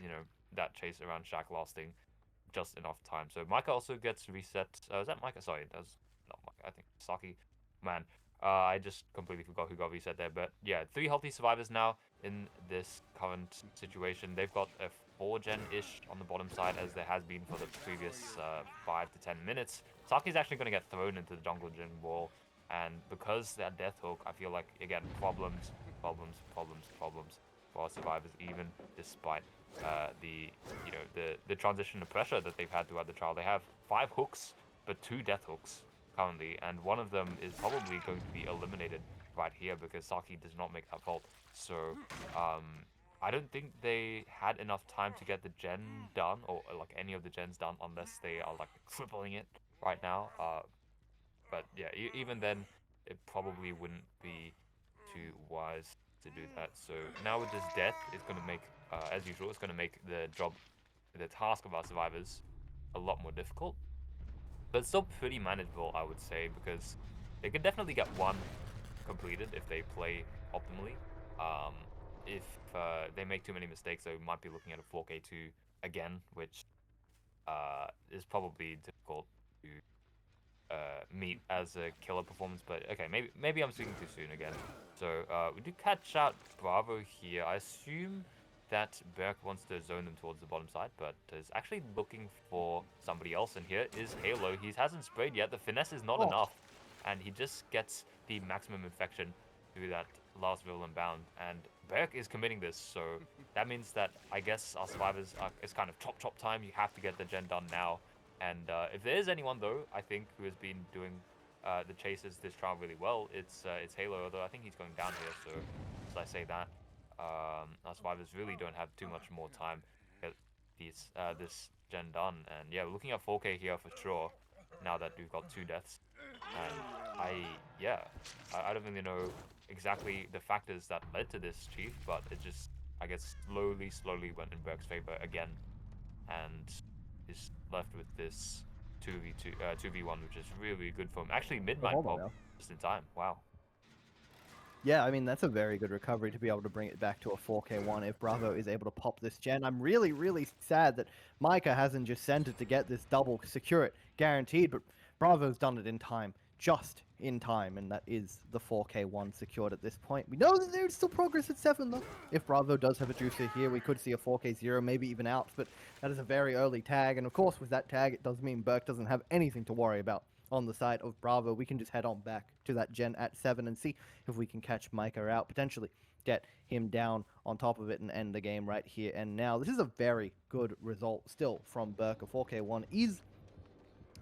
you know, that chase around Shaq lasting just enough time. So Micah also gets reset. Is that Micah? Sorry, that's not Micah. I think Saki. Man, I just completely forgot who got reset there. But yeah, 3 healthy survivors now in this current situation. They've got a 4-gen-ish on the bottom side, as there has been for the previous 5 to 10 minutes. Saki's actually going to get thrown into the jungle gen wall. And because that death hook, I feel like, again, problems for our survivors, even despite the transition of pressure that they've had throughout the trial. They have 5 hooks, but 2 death hooks currently, and one of them is probably going to be eliminated right here because Saki does not make that fault. So I don't think they had enough time to get the gen done, or like any of the gens done, unless they are like crippling it right now. But yeah, even then, it probably wouldn't be too wise to do that. So now with this death, it's going to make, as usual, it's going to make the task of our survivors a lot more difficult. But it's still pretty manageable, I would say, because they can definitely get one completed if they play optimally. If they make too many mistakes, they might be looking at a 4K2 again, which is probably difficult to meet as a killer performance. But okay, maybe I'm speaking too soon again. So we do catch out Bravo here. I assume that Berk wants to zone them towards the bottom side, but is actually looking for somebody else. And here is Halo. He hasn't sprayed yet. The finesse is not enough, and he just gets the maximum infection through that last villain bound. And Berk is committing this, so that means that I guess our survivors it's kind of chop time. You have to get the gen done now. And if there is anyone, though, I think, who has been doing the chases this trial really well, it's Halo, although I think he's going down here, so as I say that, our survivors really don't have too much more time to get this gen done. And yeah, we're looking at 4K here for sure, now that we've got 2 deaths. And I don't really know exactly the factors that led to this, Chief, but it just, I guess, slowly went in Berk's favor again, and is left with this 2v1, which is really good for him. Actually, mid-mine pop just in time. Wow. Yeah, I mean, that's a very good recovery to be able to bring it back to a 4K1 if Bravo is able to pop this gen. I'm really sad that Micah hasn't just sent it to get this double, secure it, guaranteed, but Bravo's done it in time, just in time, and that is the 4K1 secured at this point. We know that there's still progress at 7, though. If Bravo does have a juicer here, we could see a 4K0, maybe even out, but that is a very early tag, and of course, with that tag, it does mean Burke doesn't have anything to worry about on the side of Bravo. We can just head on back to that gen at 7 and see if we can catch Micah out, potentially get him down on top of it and end the game right here and now. This is a very good result still from Burke. A 4K1 is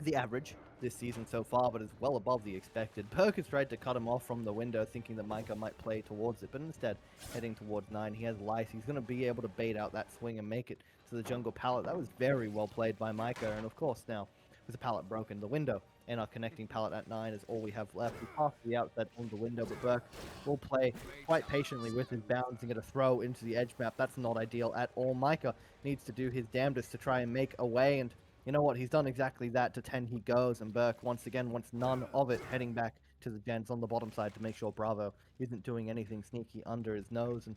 the average this season so far, but is well above the expected. Perkins tried to cut him off from the window, thinking that Micah might play towards it, but instead, heading towards 9, he has Lice. He's going to be able to bait out that swing and make it to the jungle pallet. That was very well played by Micah, and of course now, with the pallet broken, the window and our connecting pallet at 9 is all we have left. We pass the outside on the window, but Burke will play quite patiently with his bounds and get a throw into the edge map. That's not ideal at all. Micah needs to do his damnedest to try and make a way, and you know what? He's done exactly that. To 10 he goes, and Burke once again wants none of it, heading back to the gens on the bottom side to make sure Bravo isn't doing anything sneaky under his nose. And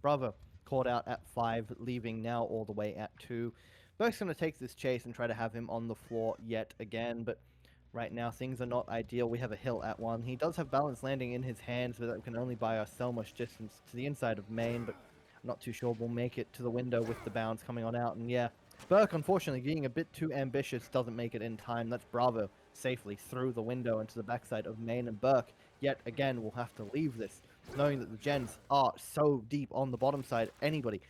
Bravo caught out at 5, leaving now all the way at 2. Burke's going to take this chase and try to have him on the floor yet again, but right now things are not ideal. We have a hill at 1. He does have balance landing in his hands, but that can only buy us so much distance to the inside of main, but I'm not too sure we'll make it to the window with the bounds coming on out. And yeah, Burke, unfortunately, being a bit too ambitious, doesn't make it in time. That's Bravo safely through the window into the backside of main, and Burke, yet again, will have to leave this, knowing that the gens are so deep on the bottom side. Anybody.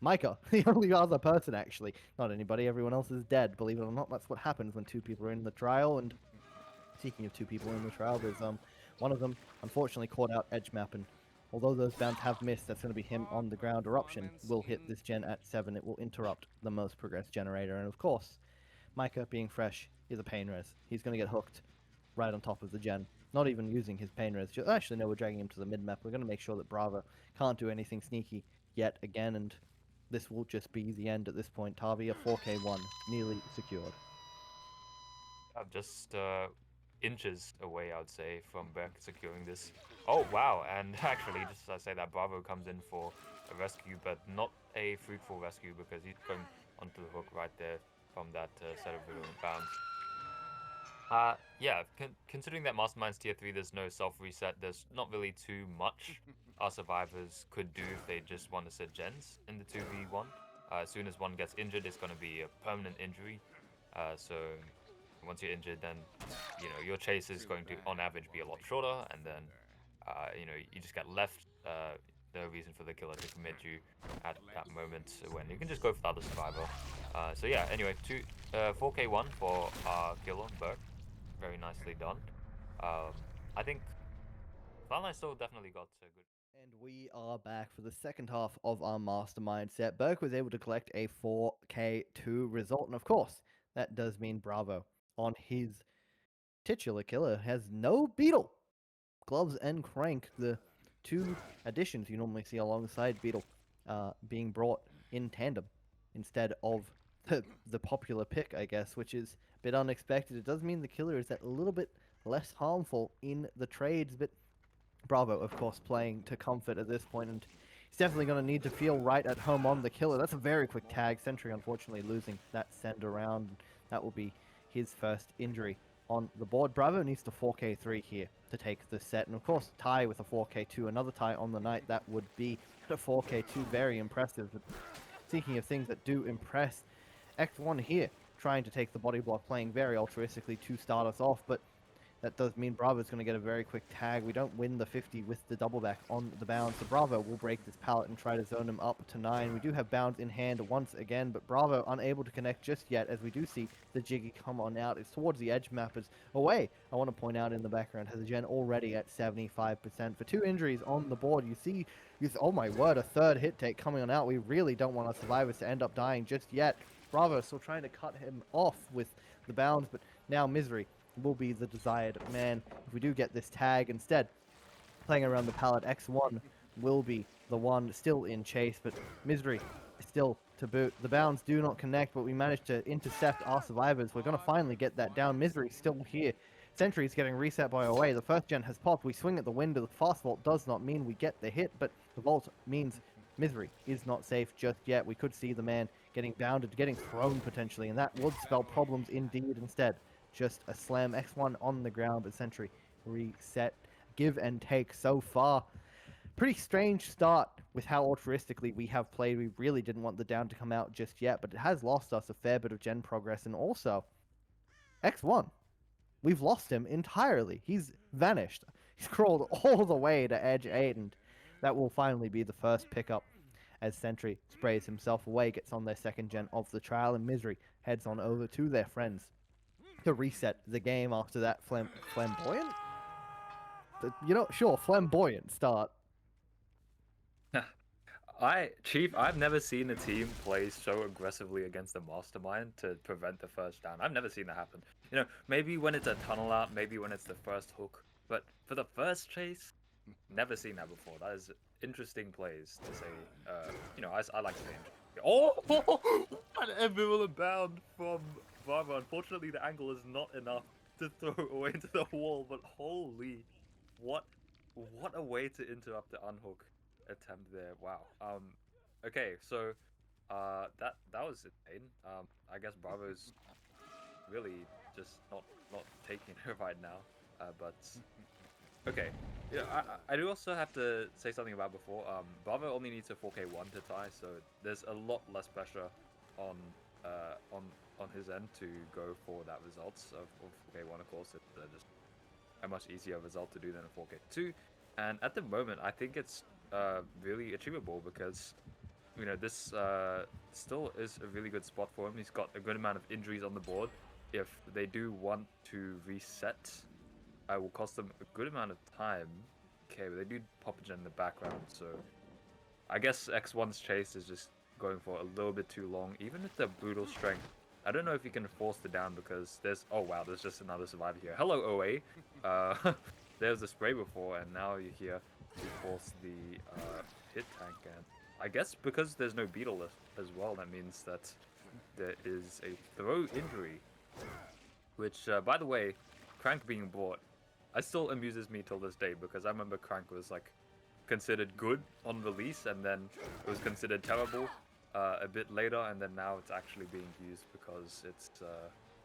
Micah, the only other person, actually. Not anybody, everyone else is dead. Believe it or not, that's what happens when 2 people are in the trial, and speaking of 2 people in the trial, there's one of them, unfortunately, caught out edge map, and although those bounds have missed, that's going to be him on the ground. Eruption will hit this gen at 7. It will interrupt the most progressed generator. And of course, Micah, being fresh, is a pain res. He's going to get hooked right on top of the gen. Not even using his pain res. Actually, no, we're dragging him to the mid-map. We're going to make sure that Bravo can't do anything sneaky yet again. And this will just be the end at this point. Tavia, 4K1, nearly secured. I'm just inches away, I would say, from Burke securing this. Oh, wow. And actually, just I say that Bravo comes in for a rescue, but not a fruitful rescue because he's going onto the hook right there from that set of virulent bounds. Yeah, considering that Mastermind's tier 3, there's no self-reset, there's not really too much our survivors could do if they just want to sit gens in the 2v1. As soon as one gets injured, it's going to be a permanent injury. So once you're injured, then your chase is going to, on average, be a lot shorter, and then you just get left no reason for the killer to commit you at that moment when you can just go for the other survivor. So yeah, anyway, 4K1 for our killer, Burke. Very nicely done. I think Flatline still definitely got a good... And we are back for the second half of our Mastermind set. Burke was able to collect a 4K2 result, and of course, that does mean Bravo on his titular killer has no Beetle. Gloves and Crank, the 2 additions you normally see alongside Beetle, being brought in tandem instead of the popular pick, I guess, which is a bit unexpected. It does mean the killer is a little bit less harmful in the trades, but Bravo, of course, playing to comfort at this point, and he's definitely going to need to feel right at home on the killer. That's a very quick tag. Sentry, unfortunately, losing that send around. That will be his first injury on the board. Bravo needs to 4K3 here to take the set, and of course, tie with a 4K2. Another tie on the night, that would be a 4K2. Very impressive. But speaking of things that do impress, X1 here, trying to take the body block, playing very altruistically to start us off, but that does mean Bravo's going to get a very quick tag. We don't win the 50 with the double back on the bounds, so Bravo will break this pallet and try to zone him up to 9. We do have bounds in hand once again, but Bravo unable to connect just yet, as we do see the Jiggy come on out. It's towards the edge mappers away. I want to point out in the background, has a gen already at 75%. For 2 injuries on the board, you see, oh my word, a third hit take coming on out. We really don't want our survivors to end up dying just yet. Bravo still trying to cut him off with the bounds, but now Misery will be the desired man if we do get this tag. Instead, playing around the pallet, X1 will be the one still in chase, but Misery is still to boot. The bounds do not connect, but we managed to intercept our survivors. We're going to finally get that down. Misery still here. Sentry is getting reset by away. The first gen has popped. We swing at the window. The fast vault does not mean we get the hit, but the vault means Misery is not safe just yet. We could see the man getting bounded, getting thrown potentially, and that would spell problems indeed. Instead, just a slam. X1 on the ground, but Sentry reset. Give and take so far. Pretty strange start with how altruistically we have played. We really didn't want the down to come out just yet, but it has lost us a fair bit of gen progress. And also, X1, we've lost him entirely. He's vanished. He's crawled all the way to edge 8, and that will finally be the first pickup as Sentry sprays himself away, gets on their second gen of the trial, and Misery heads on over to their friends to reset the game after that flamboyant. You know, sure, flamboyant start. Chief, I've never seen a team play so aggressively against the Mastermind to prevent the first down. I've never seen that happen. You know, maybe when it's a tunnel out, maybe when it's the first hook, but for the first chase, never seen that before. That is interesting plays to say. You know, I like to say. Oh, an ambivalent bound from Bravo. Unfortunately, the angle is not enough to throw away into the wall, but holy, what a way to interrupt the unhook attempt there. Wow. Okay, so that was insane. I guess Bravo's really just not taking it right now. But okay. Yeah, I do also have to say something about before. Bravo only needs a 4K1 to tie, so there's a lot less pressure on on his end to go for that result of 4K1. Of course, it's just a much easier result to do than a 4K2. And at the moment, I think it's really achievable because, you know, this still is a really good spot for him. He's got a good amount of injuries on the board. If they do want to reset, it will cost them a good amount of time. Okay, but they do pop a gen in the background, so I guess X1's chase is just going for a little bit too long, even with the brutal strength. I don't know if you can force the down because there's... Oh wow, there's just another survivor here. Hello, OA. There's a spray before, and now you're here to force the hit tank. And I guess because there's no beetle as well, that means that there is a throw injury. Which, by the way, Crank being bought, it still amuses me till this day because I remember Crank was like considered good on release, and then it was considered terrible a bit later, and then now it's actually being used because it's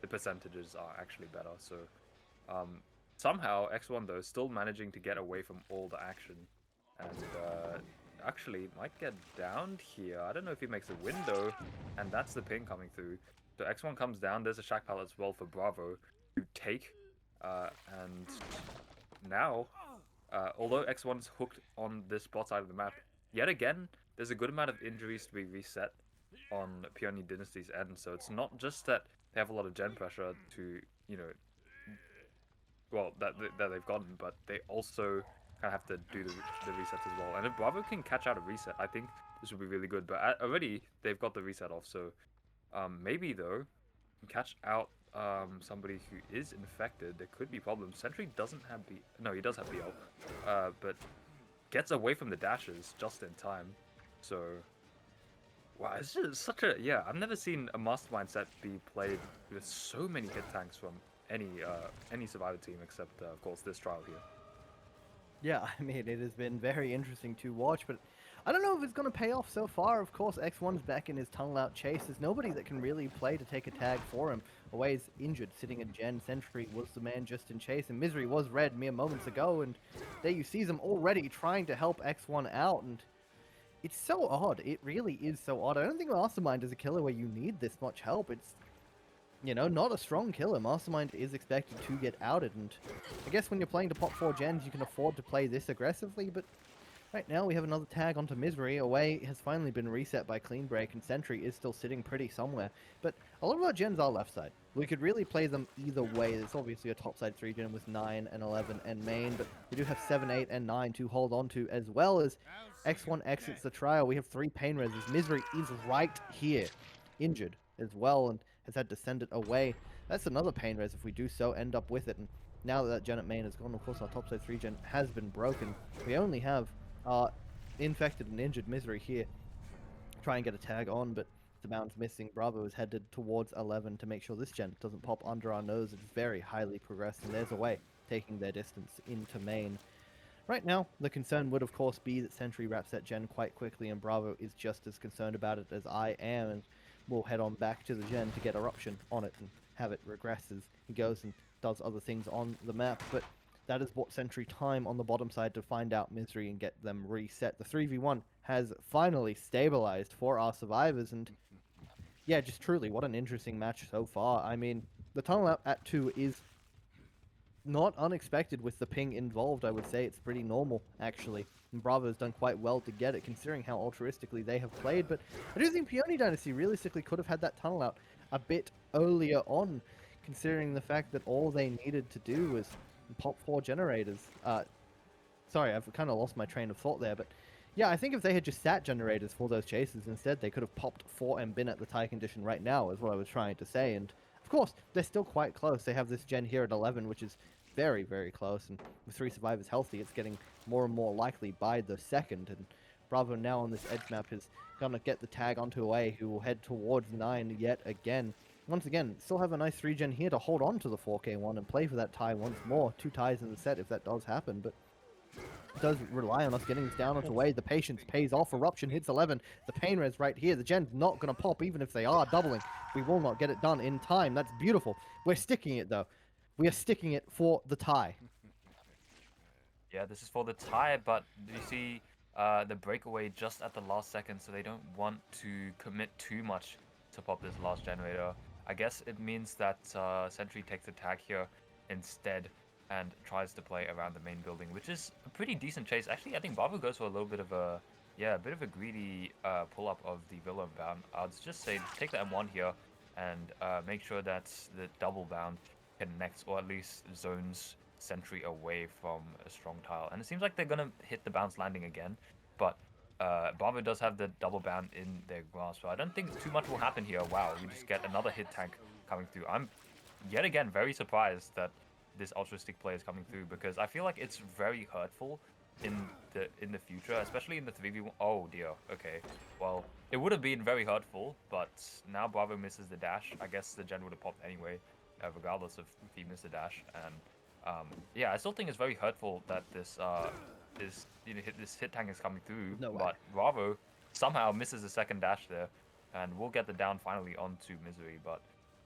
the percentages are actually better. So somehow X1 though is still managing to get away from all the action, and actually might get downed here. I don't know if he makes a window, and that's the ping coming through. So X1 comes down. There's a shack pallet as well for Bravo to take, and now although X1's hooked on this bot side of the map, yet again there's a good amount of injuries to be reset on Peony Dynasty's end. So it's not just that they have a lot of gen pressure to, you know, well, that they've gotten, but they also kind of have to do the resets as well. And if Bravo can catch out a reset, I think this would be really good. But already they've got the reset off, so maybe though, catch out somebody who is infected. There could be problems. Sentry doesn't have no, he does have BL, but gets away from the dashes just in time. So wow, it's just such a... Yeah, I've never seen a Mastermind set be played with so many hit tanks from any survivor team except of course this trial here. Yeah, I mean, it has been very interesting to watch, but I don't know if it's going to pay off so far. Of course, X1's back in his tunnel out chase. There's nobody that can really play to take a tag for him. Away's injured, sitting in gen. Sentry was the man just in chase, and Misery was red mere moments ago, and there you see them already trying to help X1 out, and it's so odd. It really is so odd. I don't think Mastermind is a killer where you need this much help. It's, you know, not a strong killer. Mastermind is expected to get outed, and I guess when you're playing to pop 4 gens, you can afford to play this aggressively, but right now we have another tag onto Misery. Away has finally been reset by Clean Break, and Sentry is still sitting pretty somewhere. But a lot of our gens are left side. We could really play them either way. There's obviously a top side 3 gen with 9 and 11 and main, but we do have 7, 8, and 9 to hold on to, as well as X1 exits the trial. We have 3 pain reses. Misery is right here, injured as well, and has had to send it away. That's another pain res if we do so end up with it. And now that Gen at main is gone, of course our top side 3 gen has been broken. We only have infected and injured Misery here. Try and get a tag on, but the bound's missing. Bravo is headed towards 11 to make sure this gen doesn't pop under our nose. It's very highly progressed, and there's Away taking their distance into main. Right now, the concern would of course be that Sentry wraps that gen quite quickly, and Bravo is just as concerned about it as I am, and we'll head on back to the gen to get Eruption on it and have it regress as he goes and does other things on the map. But that has bought Sentry time on the bottom side to find out Misery and get them reset. The 3v1 has finally stabilized for our survivors, and yeah, just truly, what an interesting match so far. I mean, the tunnel out at 2 is not unexpected with the ping involved. I would say it's pretty normal, actually. And Bravo's done quite well to get it, considering how altruistically they have played. But I do think Peony Dynasty realistically could have had that tunnel out a bit earlier on, considering the fact that all they needed to do was pop 4 generators. Sorry, I've kind of lost my train of thought there, but yeah, I think if they had just sat generators for those chases instead, they could have popped 4 and been at the tie condition right now, is what I was trying to say. And of course, they're still quite close. They have this gen here at 11, which is very, very close. And with 3 survivors healthy, it's getting more and more likely by the second. And Bravo now on this edge map is going to get the tag onto Away, who will head towards 9 yet again. Once again, still have a nice 3 gen here to hold on to the 4K1 and play for that tie once more. 2 ties in the set if that does happen, but it does rely on us getting this down onto Away. The patience pays off. Eruption hits 11. The pain res right here. The gen's not going to pop even if they are doubling. We will not get it done in time. That's beautiful. We're sticking it though. We are sticking it for the tie. Yeah, this is for the tie, but you see the breakaway just at the last second, so they don't want to commit too much to pop this last generator. I guess it means that Sentry takes a tag here instead and tries to play around the main building, which is a pretty decent chase. Actually, I think Bravo goes for a little bit of a, a bit of a greedy pull-up of the Villain Bound. I'd just say take the M1 here and make sure that the double bound connects, or at least zones Sentry away from a strong tile. And it seems like they're going to hit the bounce landing again, but Bravo does have the double bound in their grasp, so I don't think too much will happen here. Wow, we just get another hit tank coming through. I'm yet again very surprised that this altruistic play is coming through, because I feel like it's very hurtful in the future, especially in the 3v1. Oh dear, okay. Well, it would have been very hurtful, but now Bravo misses the dash. I guess the gen would have popped anyway, regardless of if he missed the dash. And yeah, I still think it's very hurtful that this this hit tank is coming through. No way. But Bravo somehow misses the second dash there, and we'll get the down finally onto Misery. But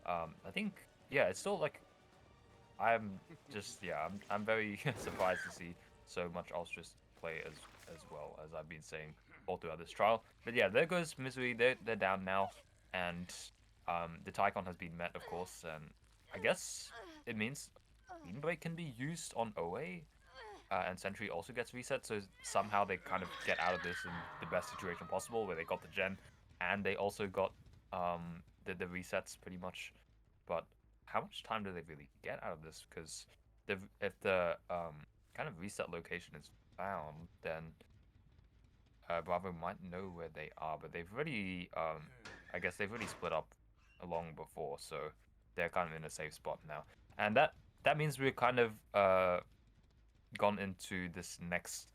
I think, yeah, it's still like, I'm very surprised to see so much Ultras play as well, as I've been saying all throughout this trial. But yeah, there goes Misery. They're down now, and the Tycon has been met, of course, and I guess it means Bean Break can be used on OA, and Sentry also gets reset, so somehow they kind of get out of this in the best situation possible, where they got the gen, and they also got the resets pretty much. But how much time do they really get out of this? Because if the kind of reset location is found, then Bravo might know where they are, but they've already, I guess they've already split up long before, so they're kind of in a safe spot now. And that means we're kind of gone into this next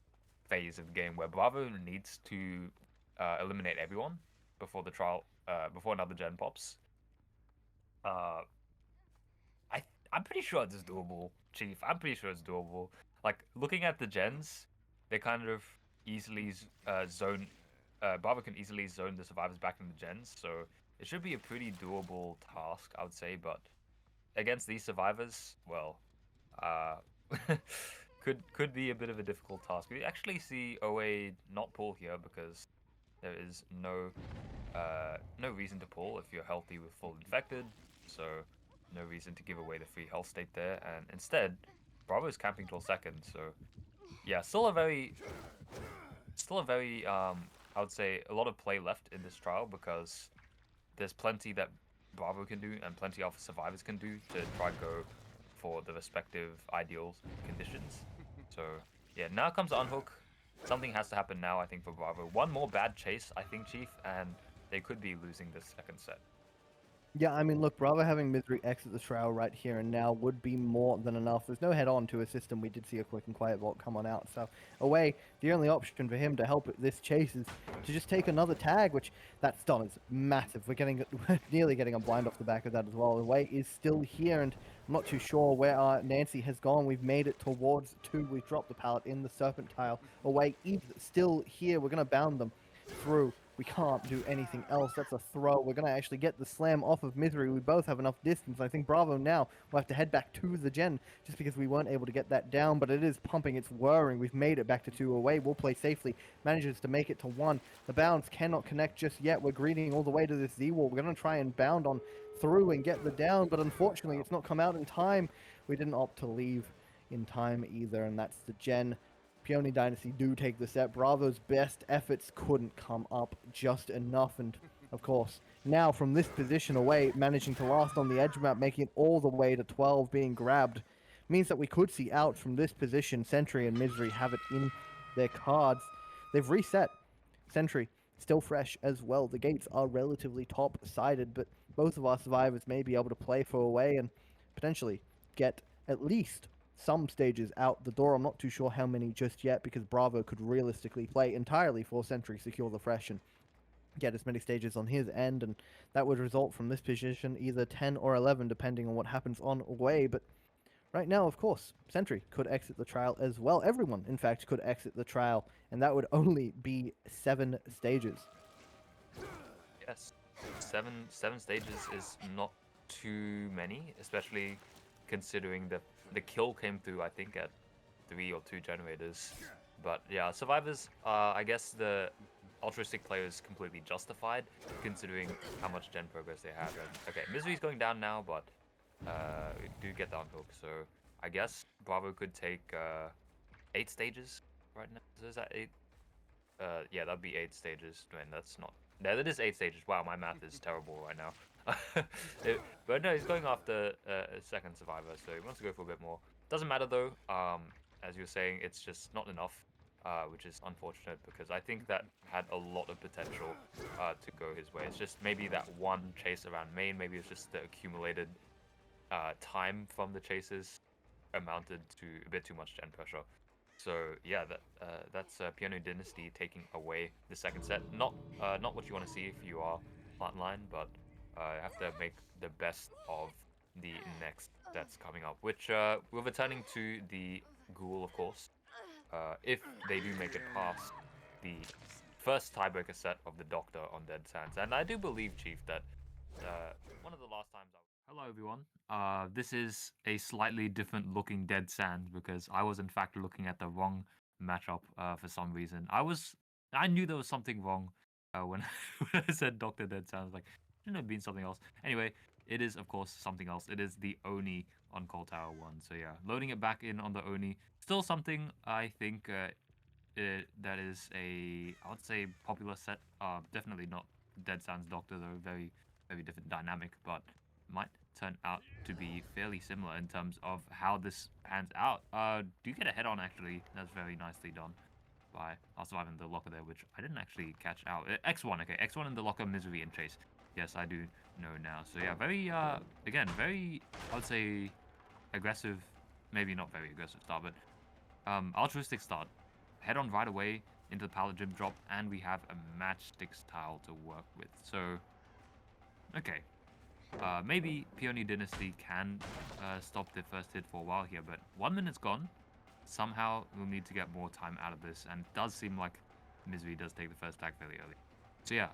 phase of the game where Bravo needs to eliminate everyone before the trial, before another gen pops. I'm pretty sure it's doable, Chief. I'm pretty sure it's doable. Like, looking at the gens, they kind of easily zone. Bravo can easily zone the survivors back in the gens, so it should be a pretty doable task, I would say. But against these survivors, well, could be a bit of a difficult task. We actually see OA not pull here because there is no reason to pull if you're healthy with full infected. So no reason to give away the free health state there, and instead Bravo is camping till second. So yeah, still a very I would say a lot of play left in this trial, because there's plenty that Bravo can do and plenty of survivors can do to try and go for the respective ideal conditions. So yeah, now comes the unhook. Something has to happen now, I think, for Bravo. One more bad chase, I think, Chief, and they could be losing this second set. Yeah, I mean, look, Bravo having Misery exit the trial right here and now would be more than enough. There's no head-on to assist him. We did see a quick and quiet vault come on out. So, Away, the only option for him to help this chase is to just take another tag, which that stun is massive. We're nearly getting a blind off the back of that as well. Away is still here, and I'm not too sure where Nancy has gone. We've made it towards 2. We've dropped the pallet in the Serpent tile. Away is still here. We're going to bound them through. We can't do anything else. That's a throw. We're going to actually get the slam off of Misery. We both have enough distance. I think Bravo now will have to head back to the gen just because we weren't able to get that down, but it is pumping. It's whirring. We've made it back to 2 away. We'll play safely. Manages to make it to 1. The bounds cannot connect just yet. We're greeting all the way to this Z-wall. We're going to try and bound on through and get the down, but unfortunately it's not come out in time. We didn't opt to leave in time either, and that's the gen. Peony Dynasty do take the set. Bravo's best efforts couldn't come up just enough, and of course. Now, from this position away, managing to last on the edge map, making it all the way to 12, being grabbed, means that we could see out from this position. Sentry and Misery have it in their cards. They've reset. Sentry, still fresh as well. The gates are relatively top-sided, but both of our survivors may be able to play for away and potentially get at least some stages out the door. I'm not too sure how many just yet, because Bravo could realistically play entirely for Sentry, secure the fresh, and get as many stages on his end, and that would result from this position either 10 or 11, depending on what happens on away. But right now, of course, Sentry could exit the trial as well. Everyone, in fact, could exit the trial, and that would only be 7 stages. Yes, seven stages is not too many, especially considering the kill came through, I think, at 3 or 2 generators. But yeah, survivors, I guess the altruistic player is completely justified, considering how much gen progress they have. And, okay, Misery's going down now, but we do get the unhook, so I guess Bravo could take 8 stages right now. So is that 8? Yeah, that'd be 8 stages. I mean, that's not... No, that is 8 stages. Wow, my math is terrible right now. But no, he's going after a second survivor, so he wants to go for a bit more. Doesn't matter though. As you were saying, it's just not enough, which is unfortunate, because I think that had a lot of potential to go his way. It's just maybe that one chase around main, maybe it's just the accumulated time from the chases amounted to a bit too much gen pressure. So yeah, that's Peony Dynasty taking away the second set. Not what you want to see if you are Flatline, but you have to make the best of the next sets coming up, which we're returning to the Ghoul, of course. If they do make it past the first tiebreaker set of the Doctor on Dead Sands, and I do believe, Chief, that one of the last times Hello everyone, this is a slightly different looking Dead Sands, because I was in fact looking at the wrong matchup for some reason. I knew there was something wrong when, when I said Dr. Dead Sands. Like, shouldn't have been something else. Anyway, it is of course something else. It is the Oni on Cold Tower 1. So yeah, loading it back in on the Oni. Still something I think that is I would say popular set. Definitely not Dead Sands Doctor though. Very, very different dynamic, but might turn out to be fairly similar in terms of how this pans out. Do get a head on actually. That's very nicely done by us surviving the locker there, which I didn't actually catch out. X1, okay, X1 in the locker, Misery and Chase. Yes, I do know now. So yeah, very again, very, I would say, aggressive, maybe not very aggressive start, but altruistic start. Head on right away into the pallet gym drop, and we have a matchsticks tile to work with. So okay. Maybe Peony Dynasty can stop the first hit for a while here, but 1 minute's gone. Somehow we'll need to get more time out of this, and it does seem like Misery does take the first tag fairly early. So yeah,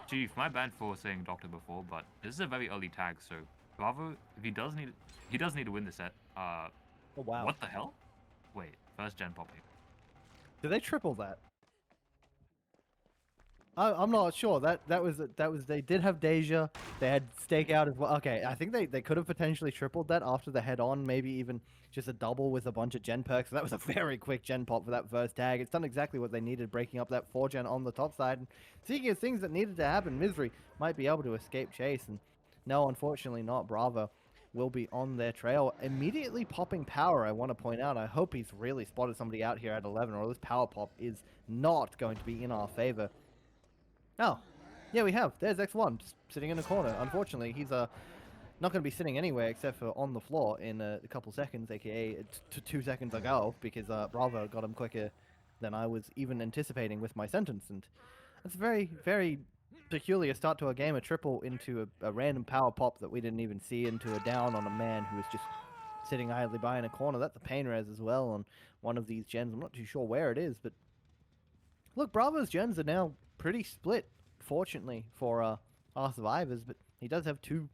Chief, my bad for saying Doctor before, but this is a very early tag, so Bravo, if he does need to win the set. Oh wow. What the hell? Wait, first gen popping. Did they triple that? I'm not sure. That was they did have Deja. They had Stakeout as well. Okay, I think they could have potentially tripled that after the head on, maybe even just a double with a bunch of gen perks. So that was a very quick gen pop for that first tag. It's done exactly what they needed, breaking up that 4 gen on the top side. And speaking of things that needed to happen, Misery might be able to escape chase, and no, unfortunately not. Bravo will be on their trail, immediately popping power. I want to point out, I hope he's really spotted somebody out here at 11, or this power pop is not going to be in our favor. Oh, yeah, we have. There's X1 just sitting in a corner. Unfortunately, he's not going to be sitting anywhere except for on the floor in a couple seconds, aka 2 seconds ago, because Bravo got him quicker than I was even anticipating with my sentence. And that's a very, very peculiar start to a game, a triple into a random power pop that we didn't even see, into a down on a man who was just sitting idly by in a corner. That's a pain res as well on one of these gens. I'm not too sure where it is, but look, Bravo's gens are now pretty split, fortunately, for our survivors, but he does have 2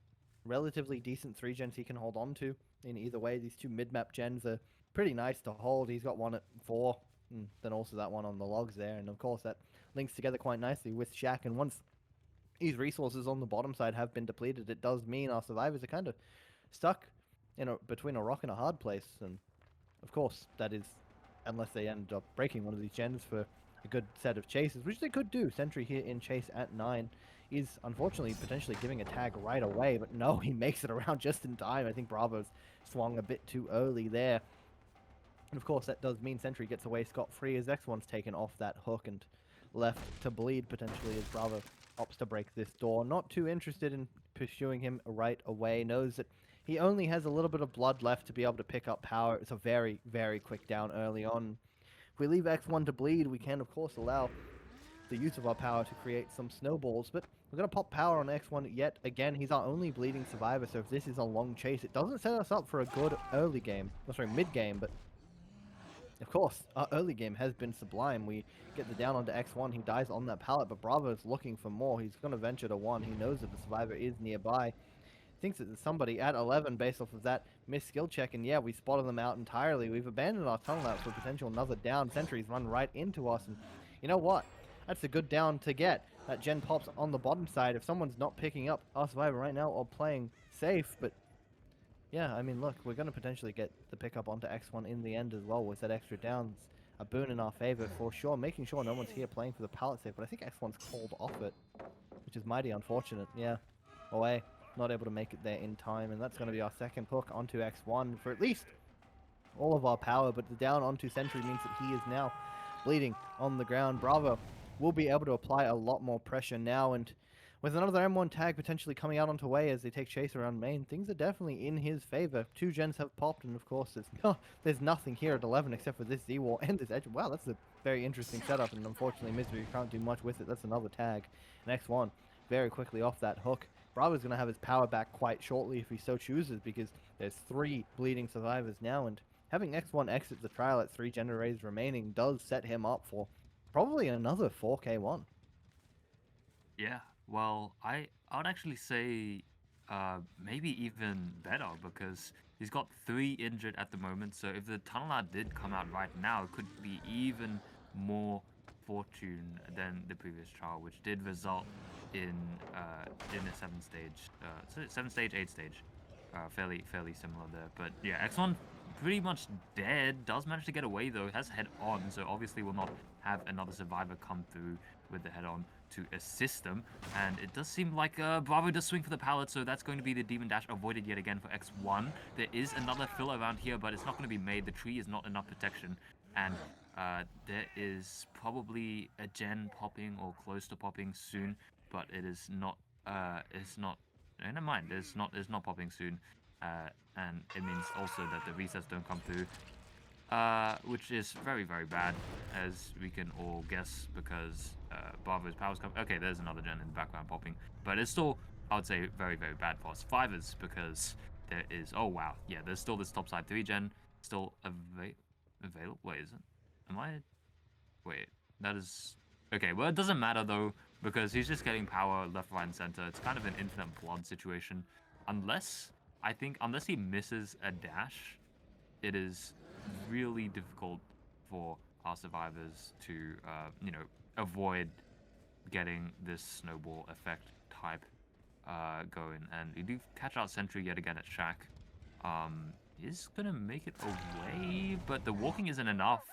relatively decent 3 gens he can hold on to in either way. These 2 mid-map gens are pretty nice to hold. He's got one at 4, and then also that one on the logs there, and of course that links together quite nicely with Shaq, and once these resources on the bottom side have been depleted, it does mean our survivors are kind of stuck between a rock and a hard place, and of course that is unless they end up breaking one of these gens for a good set of chases, which they could do. Sentry here in chase at 9. is unfortunately potentially giving a tag right away, but no, he makes it around just in time. I think Bravo's swung a bit too early there. And of course, that does mean Sentry gets away scot-free as X1's taken off that hook and left to bleed potentially as Bravo opts to break this door. Not too interested in pursuing him right away. Knows that he only has a little bit of blood left to be able to pick up power. It's a very, very quick down early on. If we leave X1 to bleed, we can, of course, allow the use of our power to create some snowballs, but we're going to pop power on X1 yet again. He's our only bleeding survivor, so if this is a long chase, it doesn't set us up for a good early game. Oh, sorry, mid game, but of course, our early game has been sublime. We get the down onto X1, he dies on that pallet, but Bravo's looking for more. He's going to venture to 1. He knows that the survivor is nearby. Thinks that there's somebody at 11 based off of that missed skill check, and yeah, we spotted them out entirely. We've abandoned our tunnel out for potential another down. Sentries run right into us, and you know what? That's a good down to get. That gen pops on the bottom side. If someone's not picking up our survivor right now or playing safe, but yeah, I mean, look, we're going to potentially get the pickup onto X1 in the end as well with that extra downs. A boon in our favor for sure, making sure no one's here playing for the pallet safe, but I think X1's called off it, which is mighty unfortunate. Yeah, away. Not able to make it there in time, and that's going to be our second hook onto X1 for at least all of our power, but the down onto Sentry means that he is now bleeding on the ground. Bravo will be able to apply a lot more pressure now, and with another M1 tag potentially coming out onto way as they take chase around main, things are definitely in his favor. 2 gens have popped, and of course there's nothing here at 11 except for this Z-Wall and this edge. Wow, that's a very interesting setup, and unfortunately Misery can't do much with it. That's another tag. And X1 very quickly off that hook. Bravo's going to have his power back quite shortly if he so chooses, because there's 3 bleeding survivors now, and having X1 exit the trial at 3 generators remaining does set him up for probably another 4K1. Yeah, well, I would actually say maybe even better, because he's got 3 injured at the moment. So if the tunnel out did come out right now, it could be even more fortune than the previous trial, which did result in a 7 stage, 7 stage, 8 stage, fairly similar there. But yeah, X1 pretty much dead. Does manage to get away though. Has head on, so obviously will not have another survivor come through with the head on to assist them. And it does seem like Bravo does swing for the pallet, so that's going to be the Demon Dash avoided yet again for X1. There is another fill around here, but it's not going to be made. The tree is not enough protection, and there is probably a gen popping or close to popping soon, but it is not. It's not. Never mind. It's not popping soon, and it means also that the resets don't come through. Which is very bad, as we can all guess, because Bravo's power's come. Okay, there's another gen in the background popping, but it's still, I would say, very bad for us survivors, because there is, oh wow, yeah, there's still this topside 3 gen still available. Wait, is it? Am I? Wait, that is okay. Well, it doesn't matter though, because he's just getting power left, right, and center. It's kind of an infinite blood situation, unless he misses a dash, it is really difficult for our survivors to, avoid getting this snowball effect type going. And we do catch out Sentry yet again at Shack. He's gonna make it away, but the walking isn't enough.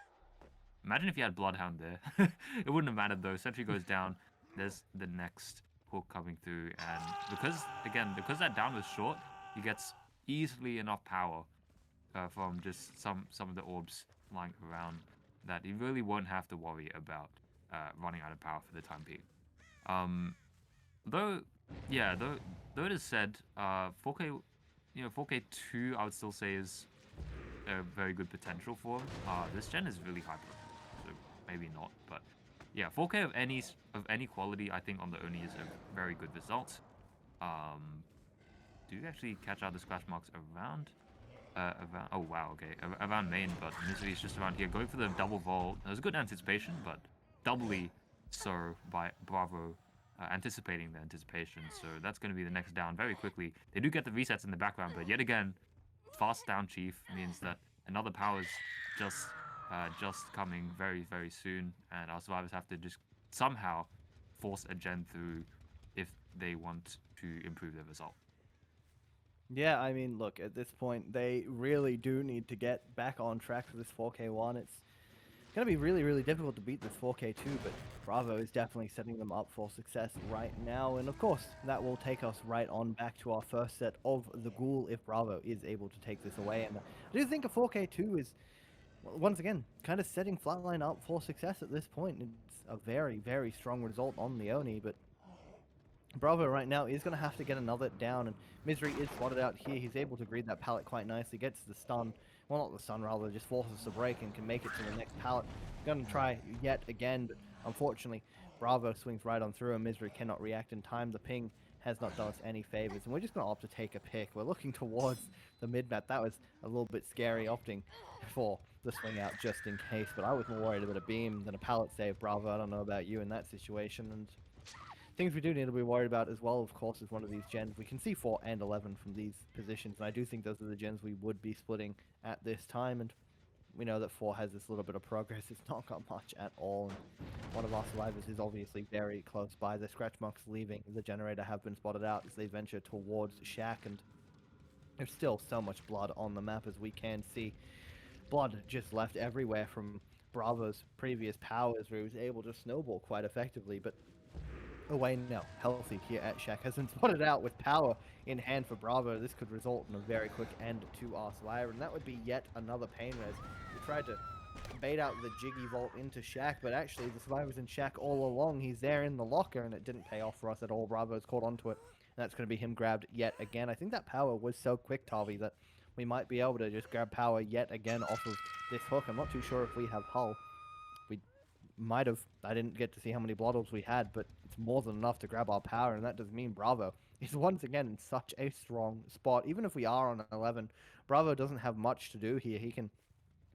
Imagine if you had Bloodhound there. It wouldn't have mattered though. Sentry goes down. There's the next hook coming through, and because that down was short, he gets easily enough power from just some of the orbs lying around that he really won't have to worry about running out of power for the time being. Though it is said, 4K, 4K2, I would still say is a very good potential for him. This gen is really hyper, so maybe not, but yeah, 4K of any quality, I think on the Oni is a very good result. Do you actually catch out the scratch marks around? Around, oh wow, okay, around main, but Misery is just around here, going for the double vault. It was good anticipation, but doubly so by Bravo anticipating the anticipation. So that's going to be the next down very quickly. They do get the resets in the background, but yet again, fast down Chief means that another power is just coming very soon, and our survivors have to just somehow force a gen through if they want to improve their result. Yeah, I mean, look, at this point, they really do need to get back on track for this 4K1. It's Going to be really, really difficult to beat this 4K2, but Bravo is definitely setting them up for success right now. And of course, that will take us right on back to our first set of the Ghoul if Bravo is able to take this away. And I do think a 4K2 is, well, once again, kind of setting Flatline up for success at this point. It's a very, very strong result on Leone, but Bravo right now is going to have to get another down, and Misery is spotted out here. He's able to greet that pallet quite nicely, gets the stun. Well, not the stun, rather, just forces the break and can make it to the next pallet. Going to try yet again, but unfortunately, Bravo swings right on through, and Misery cannot react in time. The ping has not done us any favors, and we're just going to opt to take a pick. We're looking towards the mid-map. That was a little bit scary, opting for the swing out just in case, but I was more worried about a beam than a pallet save, Bravo. I don't know about you in that situation, and things we do need to be worried about as well, of course, is one of these gens. We can see 4 and 11 from these positions, and I do think those are the gens we would be splitting at this time, and we know that 4 has this little bit of progress. It's not got much at all, and one of our survivors is obviously very close by. The scratch marks leaving the generator have been spotted out as they venture towards Shack, and there's still so much blood on the map, as we can see. Blood just left everywhere from Bravo's previous powers, where he was able to snowball quite effectively, but away now, healthy here at Shack has been spotted out with power in hand for Bravo. This could result in a very quick end to our Slayer, and that would be yet another pain res. We tried to bait out the Jiggy Vault into Shack, but actually the survivor's in Shack all along. He's there in the locker, and it didn't pay off for us at all. Bravo's caught onto it, and that's going to be him grabbed yet again. I think that power was so quick, Tavi, that we might be able to just grab power yet again off of this hook. I'm not too sure if we have hull. We might have. I didn't get to see how many blood orbs we had, but it's more than enough to grab our power, and that does mean Bravo is once again in such a strong spot. Even if we are on 11, Bravo doesn't have much to do here. He can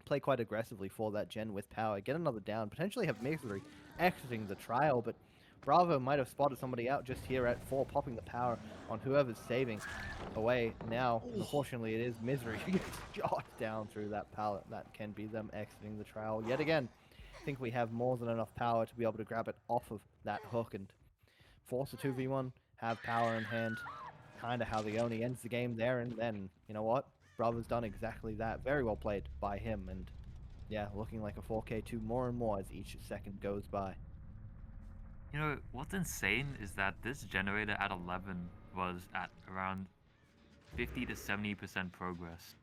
play quite aggressively for that gen with power, get another down, potentially have Misery exiting the trial, but Bravo might have spotted somebody out just here at 4, popping the power on whoever's saving away now. Unfortunately, it is Misery who gets shot down through that pallet. That can be them exiting the trial yet again. I think we have more than enough power to be able to grab it off of that hook and force a 2v1, have power in hand. Kind of how the Oni ends the game there, and then, you know what? Bravo's done exactly that. Very well played by him, and yeah, looking like a 4K2 more and more as each second goes by. You know, what's insane is that this generator at 11 was at around 50 to 70% progress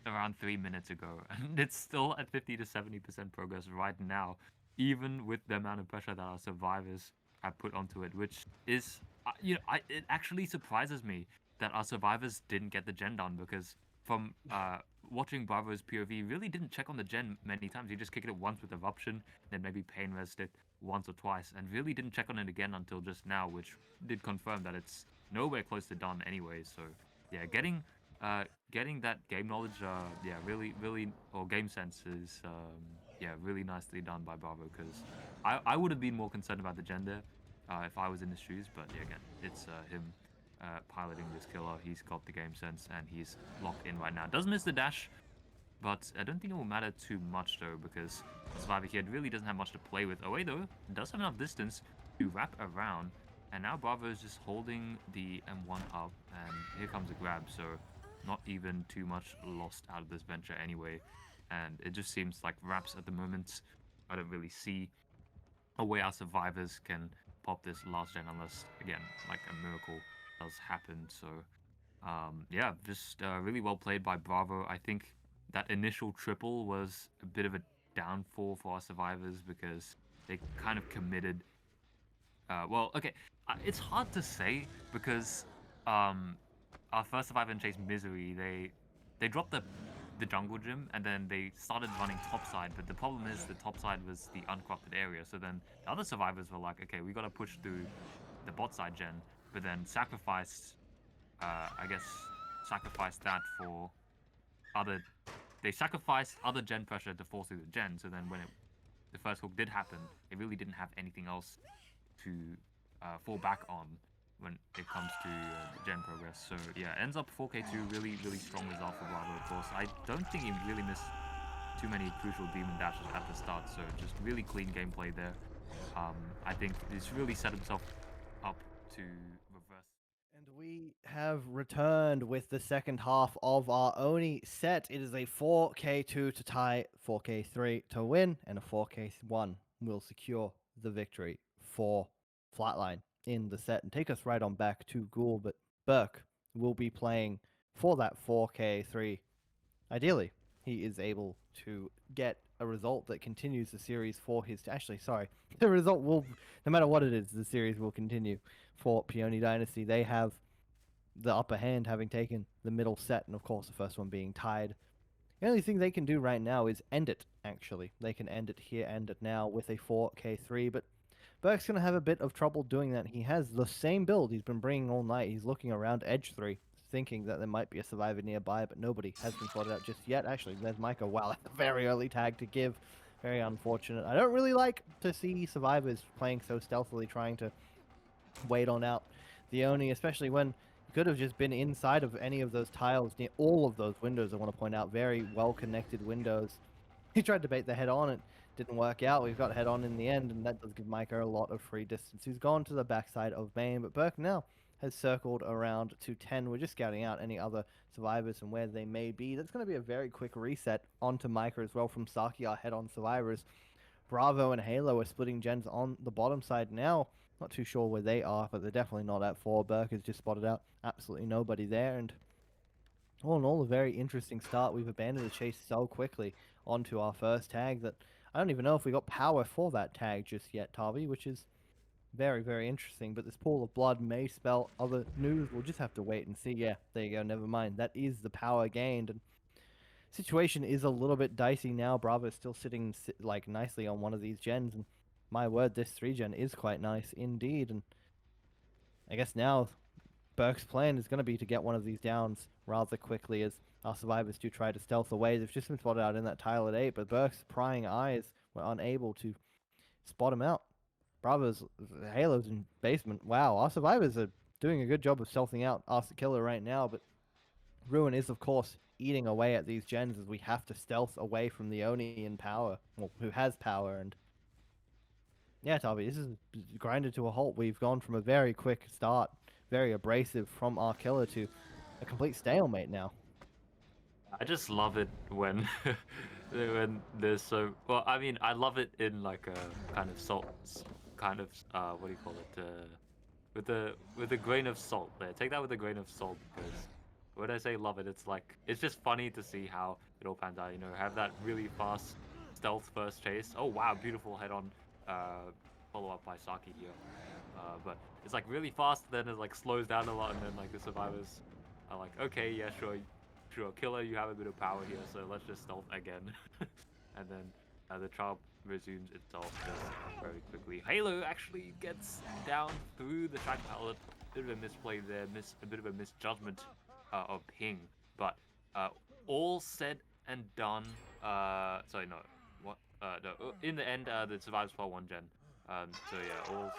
around 3 minutes ago, and it's still at 50 to 70% progress right now, even with the amount of pressure that our survivors have put onto it, which is, it actually surprises me that our survivors didn't get the gen done, because from watching Bravo's POV, really didn't check on the gen many times. He just kicked it once with Eruption, then maybe Pain Resed it once or twice, and really didn't check on it again until just now, which did confirm that it's nowhere close to done anyway. So yeah, getting that game knowledge, really, or game sense is, really nicely done by Bravo, because I would have been more concerned about the gen there if I was in his shoes, but yeah, again, it's him piloting this killer. He's got the game sense, and he's locked in right now. Does miss the dash, but I don't think it will matter too much, though, because Survivor here really doesn't have much to play with. Away, though, does have enough distance to wrap around, and now Bravo is just holding the M1 up, and here comes a grab, so not even too much lost out of this venture anyway, and it just seems like wraps at the moment. I don't really see a way our survivors can pop this last gen unless, again, like a miracle does happen. So yeah, just really well played by Bravo. I think that initial triple was a bit of a downfall for our survivors, because they kind of committed. Well, okay, it's hard to say, because our first survivor in Chase Misery, they dropped the jungle gym, and then they started running topside, but the problem is the topside was the uncorrupted area, so then the other survivors were like, okay, we gotta push through the bot side gen, but then sacrificed that for other. They sacrificed other gen pressure to force through the gen, so then when the first hook did happen, they really didn't have anything else to fall back on when it comes to gen progress. So yeah, ends up 4K2, really, really strong result for Bravo, of course. I don't think he really missed too many crucial demon dashes at the start, so just really clean gameplay there. I think he's really set himself up to reverse. And we have returned with the second half of our Oni set. It is a 4K2 to tie, 4K3 to win, and a 4K1 will secure the victory for Flatline in the set and take us right on back to Ghoul. But Burke will be playing for that 4K3. Ideally, he is able to get a result that continues the series for his. Actually, sorry, the result will, no matter what it is, the series will continue for Peony Dynasty. They have the upper hand, having taken the middle set, and of course, the first one being tied. The only thing they can do right now is end it, actually. They can end it here, end it now with a 4K3, but Burke's going to have a bit of trouble doing that. He has the same build he's been bringing all night. He's looking around Edge 3, thinking that there might be a survivor nearby, but nobody has been spotted out just yet. Actually, there's Micah. Wow, that's a very early tag to give. Very unfortunate. I don't really like to see survivors playing so stealthily, trying to wait on out the Oni, especially when you could have just been inside of any of those tiles near all of those windows. I want to point out, very well-connected windows. He tried to bait the head on, it didn't work out. We've got head on in the end, and that does give Micah a lot of free distance. He's gone to the backside of main, but Burke now has circled around to 10. We're just scouting out any other survivors and where they may be. That's going to be a very quick reset onto Micah as well from Saki, our head-on survivors. Bravo and Halo are splitting gens on the bottom side now. Not too sure where they are, but they're definitely not at 4. Burke has just spotted out absolutely nobody there, and all in all, a very interesting start. We've abandoned the chase so quickly onto our first tag that I don't even know if we got power for that tag just yet, Tavi, which is very, very interesting. But this pool of blood may spell other news. We'll just have to wait and see. Yeah, there you go. Never mind. That is the power gained. And situation is a little bit dicey now. Bravo is still sitting like nicely on one of these gens, and my word, this 3-gen is quite nice indeed. And I guess now Burke's plan is going to be to get one of these downs rather quickly as our survivors do try to stealth away. They've just been spotted out in that tile at 8, but Burke's prying eyes were unable to spot him out. Bravo's Halo's in basement. Wow, our survivors are doing a good job of stealthing out us killer right now, but Ruin is, of course, eating away at these gens as we have to stealth away from the Oni in power, well, who has power. And yeah, Tavi, this is grinded to a halt. We've gone from a very quick start, very abrasive from our killer, to a complete stalemate now. I just love it when when there's so well. I mean, I love it in like a kind of salt, kind of what do you call it? With a grain of salt. There, take that with a grain of salt, because when I say love it, it's like it's just funny to see how it all pans out. You know, have that really fast stealth first chase. Oh wow, beautiful head on follow up by Saki here. But it's like really fast, then it like slows down a lot, and then like the survivors are like, okay, yeah, sure, killer, you have a bit of power here, so let's just stealth again. And then the trial resumes itself just very quickly. Halo actually gets down through the track pallet. Bit of a misplay there, a bit of a misjudgment of ping, but all said and done. Sorry, no, what? No. In the end, the survivors for 1 gen. So yeah, all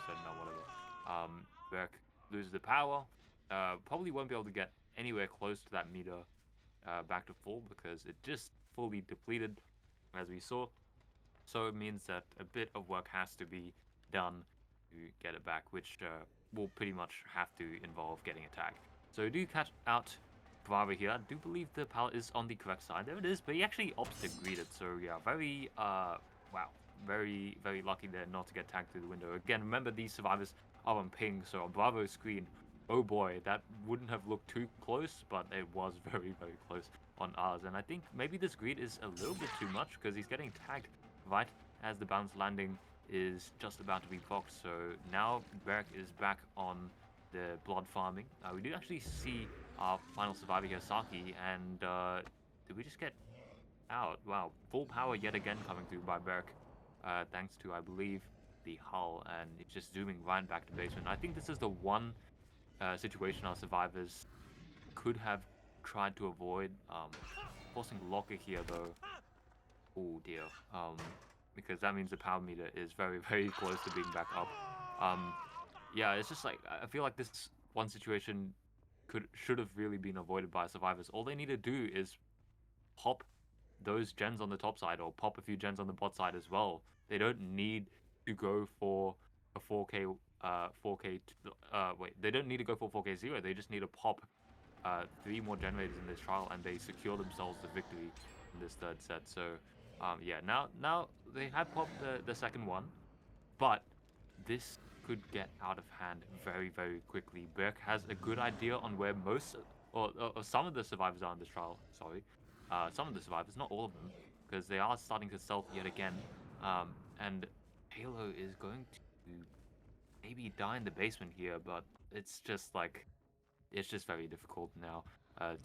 said and done, whatever. Burke loses the power. Probably won't be able to get anywhere close to that meter back to full, because it just fully depleted, as we saw. So it means that a bit of work has to be done to get it back, which will pretty much have to involve getting a tag. So do catch out Bravo here. I do believe the pallet is on the correct side. There it is, but he actually opts to greet it. So yeah, very wow, very, very lucky there not to get tagged through the window. Again, remember these survivors are on ping, so on Bravo's screen, oh boy, that wouldn't have looked too close, but it was very, very close on ours. And I think maybe this greet is a little bit too much, because he's getting tagged right as the bounce landing is just about to be procced. So now Beric is back on the blood farming. We do actually see our final survivor here, Saki, and did we just get out? Wow, full power yet again coming through by Beric, thanks to, I believe, the hull, and it's just zooming right back to basement. I think this is the one situation our survivors could have tried to avoid. Forcing locker here though, oh dear, because that means the power meter is very, very close to being back up. Yeah, it's just like, I feel like this one situation should have really been avoided by survivors. All they need to do is pop those gens on the top side, or pop a few gens on the bot side as well. They don't need to go for a 4K 4K. Wait, they don't need to go for 4K0. They just need to pop 3 more generators in this trial, and they secure themselves the victory in this third set. So, yeah, now they have popped the second one, but this could get out of hand very, very quickly. Berk has a good idea on where most, or some of the survivors are in this trial. Sorry, some of the survivors, not all of them, because they are starting to stealth yet again. And Halo is going to maybe die in the basement here, but it's just like, it's just very difficult now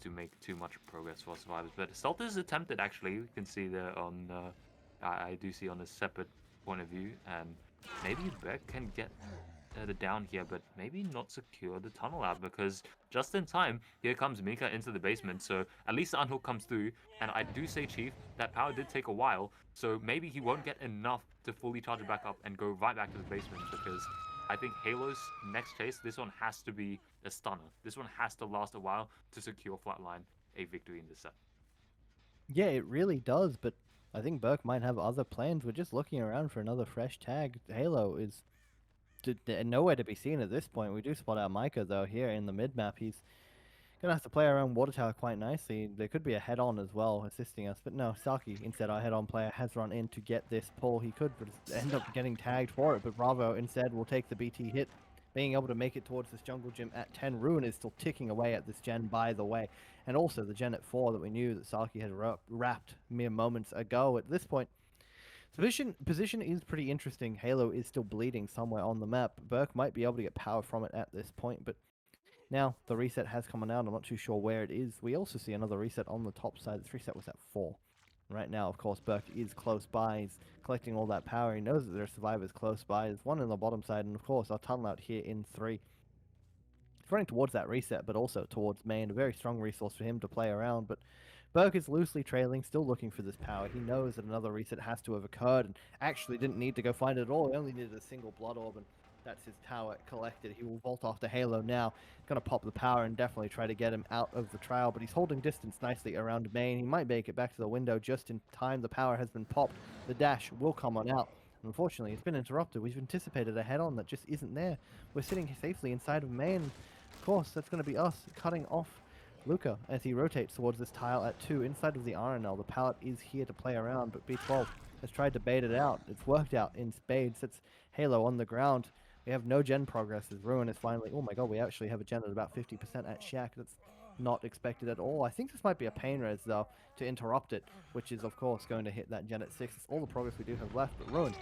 to make too much progress for survivors. But stealth is attempted, actually. You can see there on, I do see on a separate point of view, and maybe Beck can get the down here, but maybe not secure the tunnel out, because just in time, here comes Mika into the basement, so at least the unhook comes through, and I do say, Chief, that power did take a while, so maybe he won't get enough to fully charge it back up and go right back to the basement, because I think Halo's next chase, this one has to be a stunner. This one has to last a while to secure Flatline a victory in this set. Yeah, it really does, but I think Burke might have other plans. We're just looking around for another fresh tag. Halo is nowhere to be seen at this point. We do spot out Micah, though, here in the mid-map. He's going to have to play around Water Tower quite nicely. There could be a head-on as well assisting us, but no, Saki, instead, our head-on player, has run in to get this pull. He could end up getting tagged for it, but Bravo instead will take the BT hit. Being able to make it towards this jungle gym at 10. Ruin is still ticking away at this gen, by the way. And also the gen at 4 that we knew that Saki had wrapped mere moments ago. At this point, position is pretty interesting. Halo is still bleeding somewhere on the map. Burke might be able to get power from it at this point, but now the reset has come out. I'm not too sure where it is. We also see another reset on the top side. This reset was at 4. Right now, of course, Burke is close by. He's collecting all that power. He knows that there are survivors close by. There's one on the bottom side, and of course, our tunnel out here in 3. He's running towards that reset, but also towards main. A very strong resource for him to play around, but Burke is loosely trailing, still looking for this power. He knows that another reset has to have occurred, and actually didn't need to go find it at all. He only needed a single blood orb, and that's his tower collected. He will vault off the Halo now. Going to pop the power and definitely try to get him out of the trial, but he's holding distance nicely around main. He might make it back to the window just in time. The power has been popped. The dash will come on out. Unfortunately, it's been interrupted. We've anticipated a head-on that just isn't there. We're sitting safely inside of main. Of course, that's going to be us cutting off Luca as he rotates towards this tile at 2 inside of the RNL. The pallet is here to play around, but B12 has tried to bait it out. It's worked out in spades. It's Halo on the ground. We have no gen progress as Ruin is finally... Oh my god, we actually have a gen at about 50% at Shack. That's not expected at all. I think this might be a pain res, though, to interrupt it, which is, of course, going to hit that gen at 6. It's all the progress we do have left, but Ruin,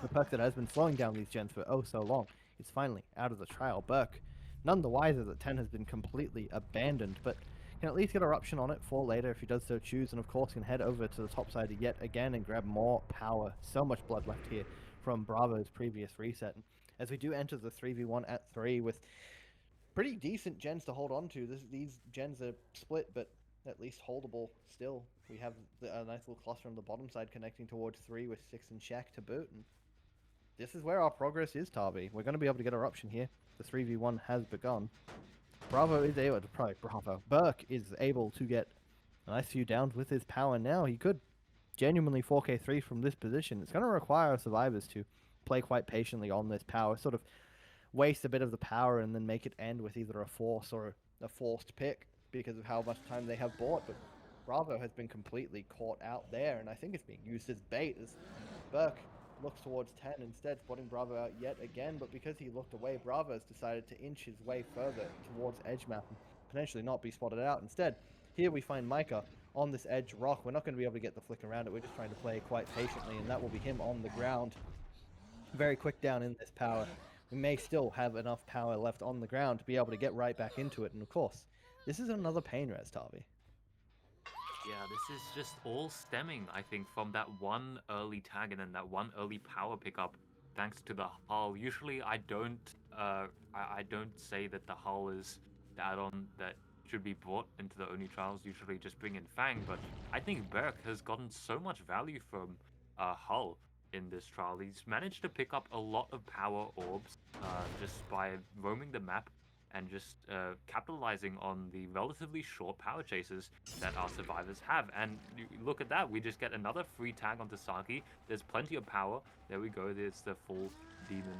the perk that has been slowing down these gens for oh so long, is finally out of the trial. Burke, none the wiser that 10 has been completely abandoned, but can at least get Eruption on it for later if he does so choose, and of course can head over to the top side yet again and grab more power. So much blood left here from Bravo's previous reset. As we do enter the 3v1 at 3 with pretty decent gens to hold on to. These gens are split, but at least holdable still. We have a nice little cluster on the bottom side connecting towards 3 with 6 and Shack to boot. And this is where our progress is, Tarby. We're going to be able to get Eruption here. The 3v1 has begun. Bravo is able to... Bravo. Burke is able to get a nice few downs with his power now. He could genuinely 4k3 from this position. It's going to require survivors to play quite patiently on this power, sort of waste a bit of the power and then make it end with either a force or a forced pick because of how much time they have bought. But Bravo has been completely caught out there, and I think it's being used as bait as Burke looks towards 10 instead, spotting Bravo out yet again. But because he looked away, Bravo's decided to inch his way further towards edge map and potentially not be spotted out. Instead, here we find Micah on this edge rock. We're not going to be able to get the flick around it. We're just trying to play quite patiently, and that will be him on the ground. Very quick down in this power. We may still have enough power left on the ground to be able to get right back into it. And of course, this is another pain res, Tarby. Yeah, this is just all stemming, I think, from that one early tag and then that one early power pickup, thanks to the hull. Usually, I don't say that the hull is the add-on that should be brought into the Oni trials. Usually, just bring in Fang, but I think Berk has gotten so much value from hull in this trial. He's managed to pick up a lot of power orbs just by roaming the map and just capitalizing on the relatively short power chases that our survivors have. And you look at that, we just get another free tag onto Saki. There's plenty of power. There we go. There's the full Demon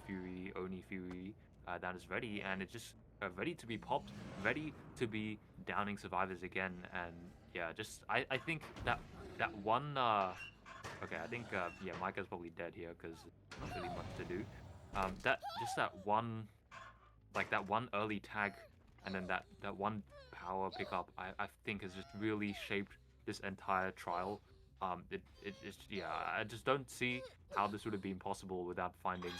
Fury, Oni Fury that is ready, and it's just ready to be popped, ready to be downing survivors again. And yeah, just I think that one. Okay, I think yeah, Micah's probably dead here because not really much to do. That one, like that one early tag, and then that one power pickup, I think has just really shaped this entire trial. It just, yeah, I just don't see how this would have been possible without finding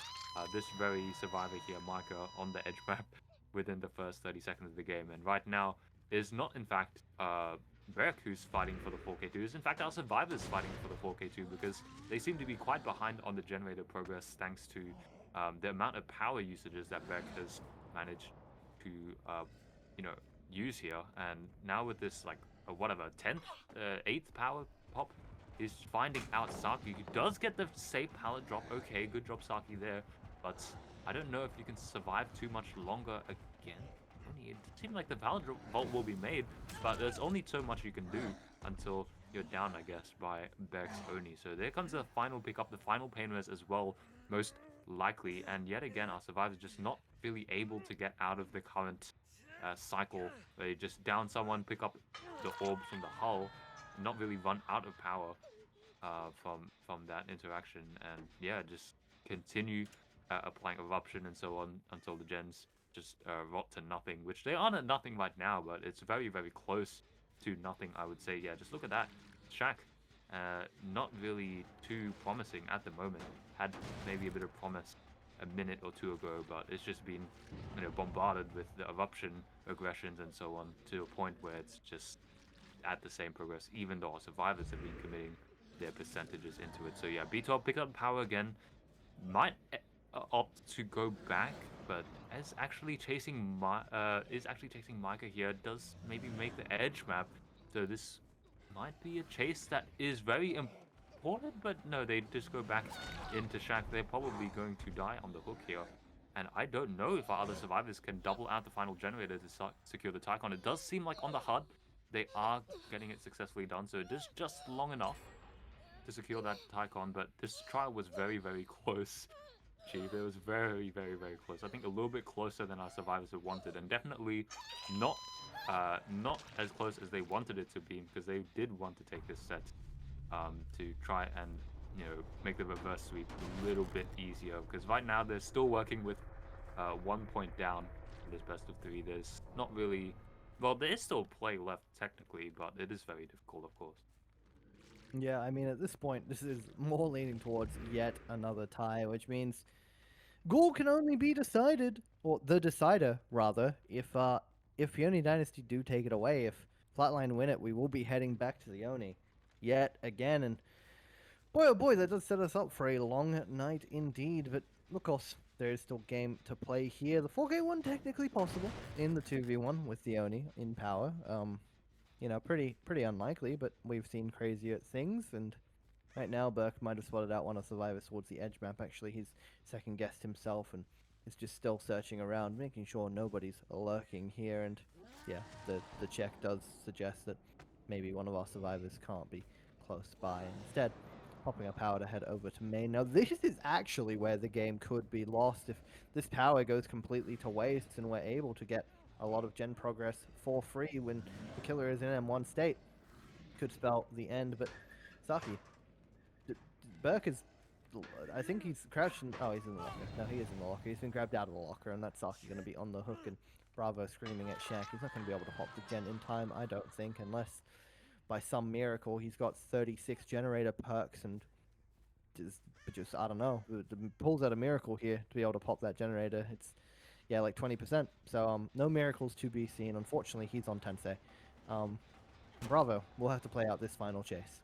this very survivor here, Micah, on the edge map within the first 30 seconds of the game. And right now is not in fact Berk who's fighting for the 4K2, is in fact our survivors fighting for the 4K2, because they seem to be quite behind on the generator progress thanks to the amount of power usages that Berk has managed to use here. And now with this like whatever 10th 8th power pop, is finding out Saki, who does get the safe pallet drop. Okay, good job Saki there, but I don't know if you can survive too much longer again. It seems like the pallet vault will be made, but there's only so much you can do until you're down, I guess, by Berk's Oni. So there comes the final pickup, the final pain res as well, most likely. And yet again, our survivors just not really able to get out of the current cycle. They just down someone, pick up the orbs from the hull, not really run out of power from that interaction, and yeah, just continue applying eruption and so on until the gens just rot to nothing, which they aren't at nothing right now, but it's very, very close to nothing, I would say. Yeah, just look at that. Shaq, not really too promising at the moment. Had maybe a bit of promise a minute or two ago, but it's just been, bombarded with the eruption aggressions and so on, to a point where it's just at the same progress, even though our survivors have been committing their percentages into it. So yeah, B12 pick up power again. Might opt to go back, but is actually chasing Micah here. Does maybe make the edge map. So this might be a chase that is very important, but no, they just go back into Shaq. They're probably going to die on the hook here. And I don't know if our other survivors can double out the final generator to secure the Tycon. It does seem like on the HUD, they are getting it successfully done. So it is just long enough to secure that Tycon, but this trial was very, very close. Chief, it was very, very, very close. I think a little bit closer than our survivors had wanted, and definitely not as close as they wanted it to be, because they did want to take this set to try and make the reverse sweep a little bit easier. Because right now they're still working with 1 point down in this best of 3. There's not really, well, there is still play left technically, but it is very difficult, of course. Yeah, I mean, at this point, this is more leaning towards yet another tie, which means goal can only be decided, or the decider, rather, if Peony Dynasty do take it away. If Flatline win it, we will be heading back to the Oni yet again, and boy, oh boy, that does set us up for a long night indeed, but of course, there is still game to play here. The 4K1 technically possible in the 2v1 with the Oni in power. Pretty unlikely, but we've seen crazier things, and right now Burke might have spotted out one of the survivors towards the edge map. Actually, he's second guessed himself and is just still searching around, making sure nobody's lurking here. And yeah, the check does suggest that maybe one of our survivors can't be close by. Instead, popping a power to head over to main. Now, this is actually where the game could be lost if this power goes completely to waste and we're able to get a lot of gen progress for free when the killer is in M1 state. Could spell the end, but Saki, Burke is, I think he's crouching. Oh, he's in the locker. No, he is in the locker. He's been grabbed out of the locker, and that's Saki going to be on the hook, and Bravo screaming at Shaq. He's not going to be able to pop the gen in time, I don't think, unless by some miracle he's got 36 generator perks and just I don't know, pulls out a miracle here to be able to pop that generator. It's yeah, like 20%. So no miracles to be seen. Unfortunately, he's on Tensei. Bravo, we'll have to play out this final chase.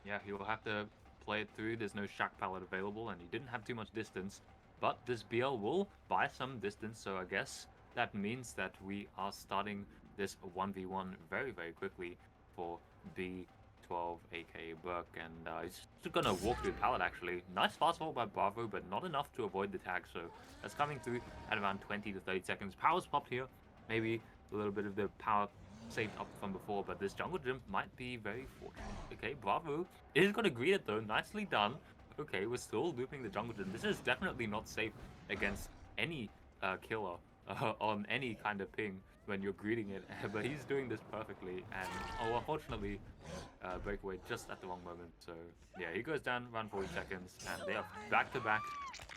Yeah, he will have to play it through. There's no Shack pallet available, and he didn't have too much distance. But this BL will buy some distance, so I guess that means that we are starting this 1v1 very, very quickly for B12. 12, aka Burke, and he's just gonna walk through the pallet actually. Nice fast forward by Bravo, but not enough to avoid the tag, so that's coming through at around 20 to 30 seconds. Power's popped here, maybe a little bit of the power saved up from before, but this jungle gym might be very fortunate. Okay, Bravo is gonna greet it though, nicely done. Okay, we're still looping the jungle gym. This is definitely not safe against any killer on any kind of ping when you're greeting it, but he's doing this perfectly, and unfortunately, breakaway just at the wrong moment. So yeah, he goes down around 40 seconds, and they are back-to-back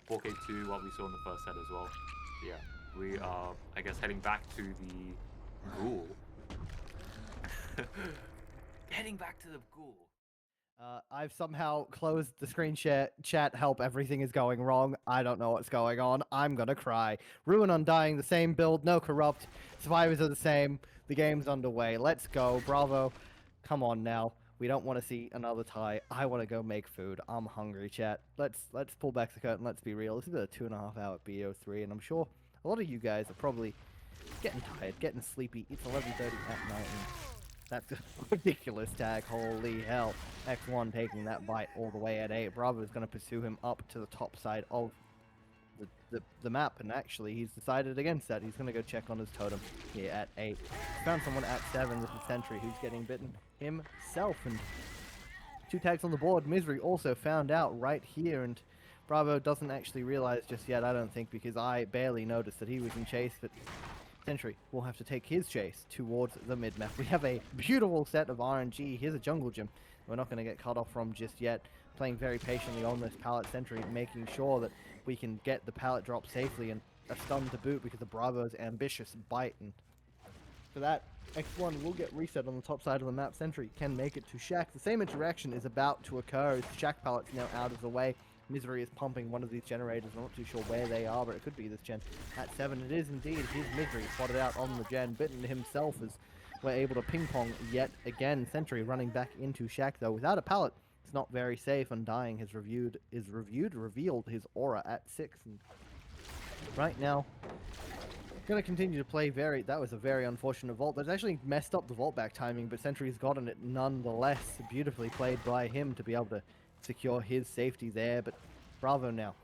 4K2, what we saw in the first set as well. Yeah, we are, I guess, heading back to the ghoul. Heading back to the ghoul. I've somehow closed the screen share chat. Help, everything is going wrong. I don't know what's going on. I'm gonna cry. Ruin Undying, the same build, no corrupt. Survivors are the same. The game's underway. Let's go. Bravo. Come on now. We don't want to see another tie. I want to go make food. I'm hungry, chat. Let's pull back the curtain. Let's be real. This is a 2.5 hour BO3, and I'm sure a lot of you guys are probably getting tired, getting sleepy. It's 11:30 at night. That's a ridiculous tag. Holy hell. X1 taking that bite all the way at 8. Bravo is going to pursue him up to the top side of the map. And actually, he's decided against that. He's going to go check on his totem here at 8. Found someone at 7 with the sentry who's getting bitten himself. And 2 tags on the board. Misery also found out right here. And Bravo doesn't actually realize just yet, I don't think, because I barely noticed that he was in chase. But Sentry will have to take his chase towards the mid-map. We have a beautiful set of RNG. Here's a jungle gym we're not going to get cut off from just yet. Playing very patiently on this pallet Sentry, making sure that we can get the pallet drop safely and a stun to boot because of Bravo's ambitious bite. And for that, X1 will get reset on the top side of the map. Sentry can make it to Shack. The same interaction is about to occur as Shack pallet's now out of the way. Misery is pumping one of these generators. I'm not too sure where they are, but it could be this gen at 7. It is indeed his Misery spotted out on the gen. Bitten himself as we're able to ping pong yet again. Sentry running back into Shack though without a pallet. It's not very safe. Undying has revealed his aura at 6. And right now, going to continue to play that was a very unfortunate vault. That's actually messed up the vault back timing, but Sentry's gotten it nonetheless. Beautifully played by him to be able to secure his safety there, but Bravo now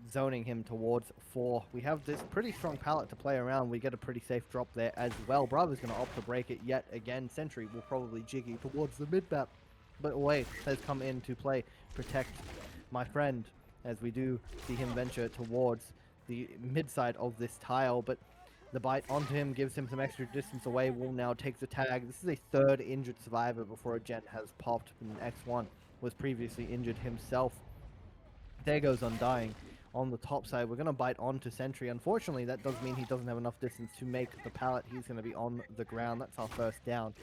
zoning him towards 4. We have this pretty strong pallet to play around. We get a pretty safe drop there as well. Bravo's going to opt to break it yet again. Sentry will probably jiggy towards the mid-map, but Wade has come in to play protect my friend as we do see him venture towards the mid side of this tile, but the bite onto him gives him some extra distance away. Will now take the tag. This is a 3rd injured survivor before a gen has popped, and X1 was previously injured himself. There goes Undying on the top side. We're going to bite onto Sentry. Unfortunately, that does mean he doesn't have enough distance to make the pallet. He's going to be on the ground. That's our first down.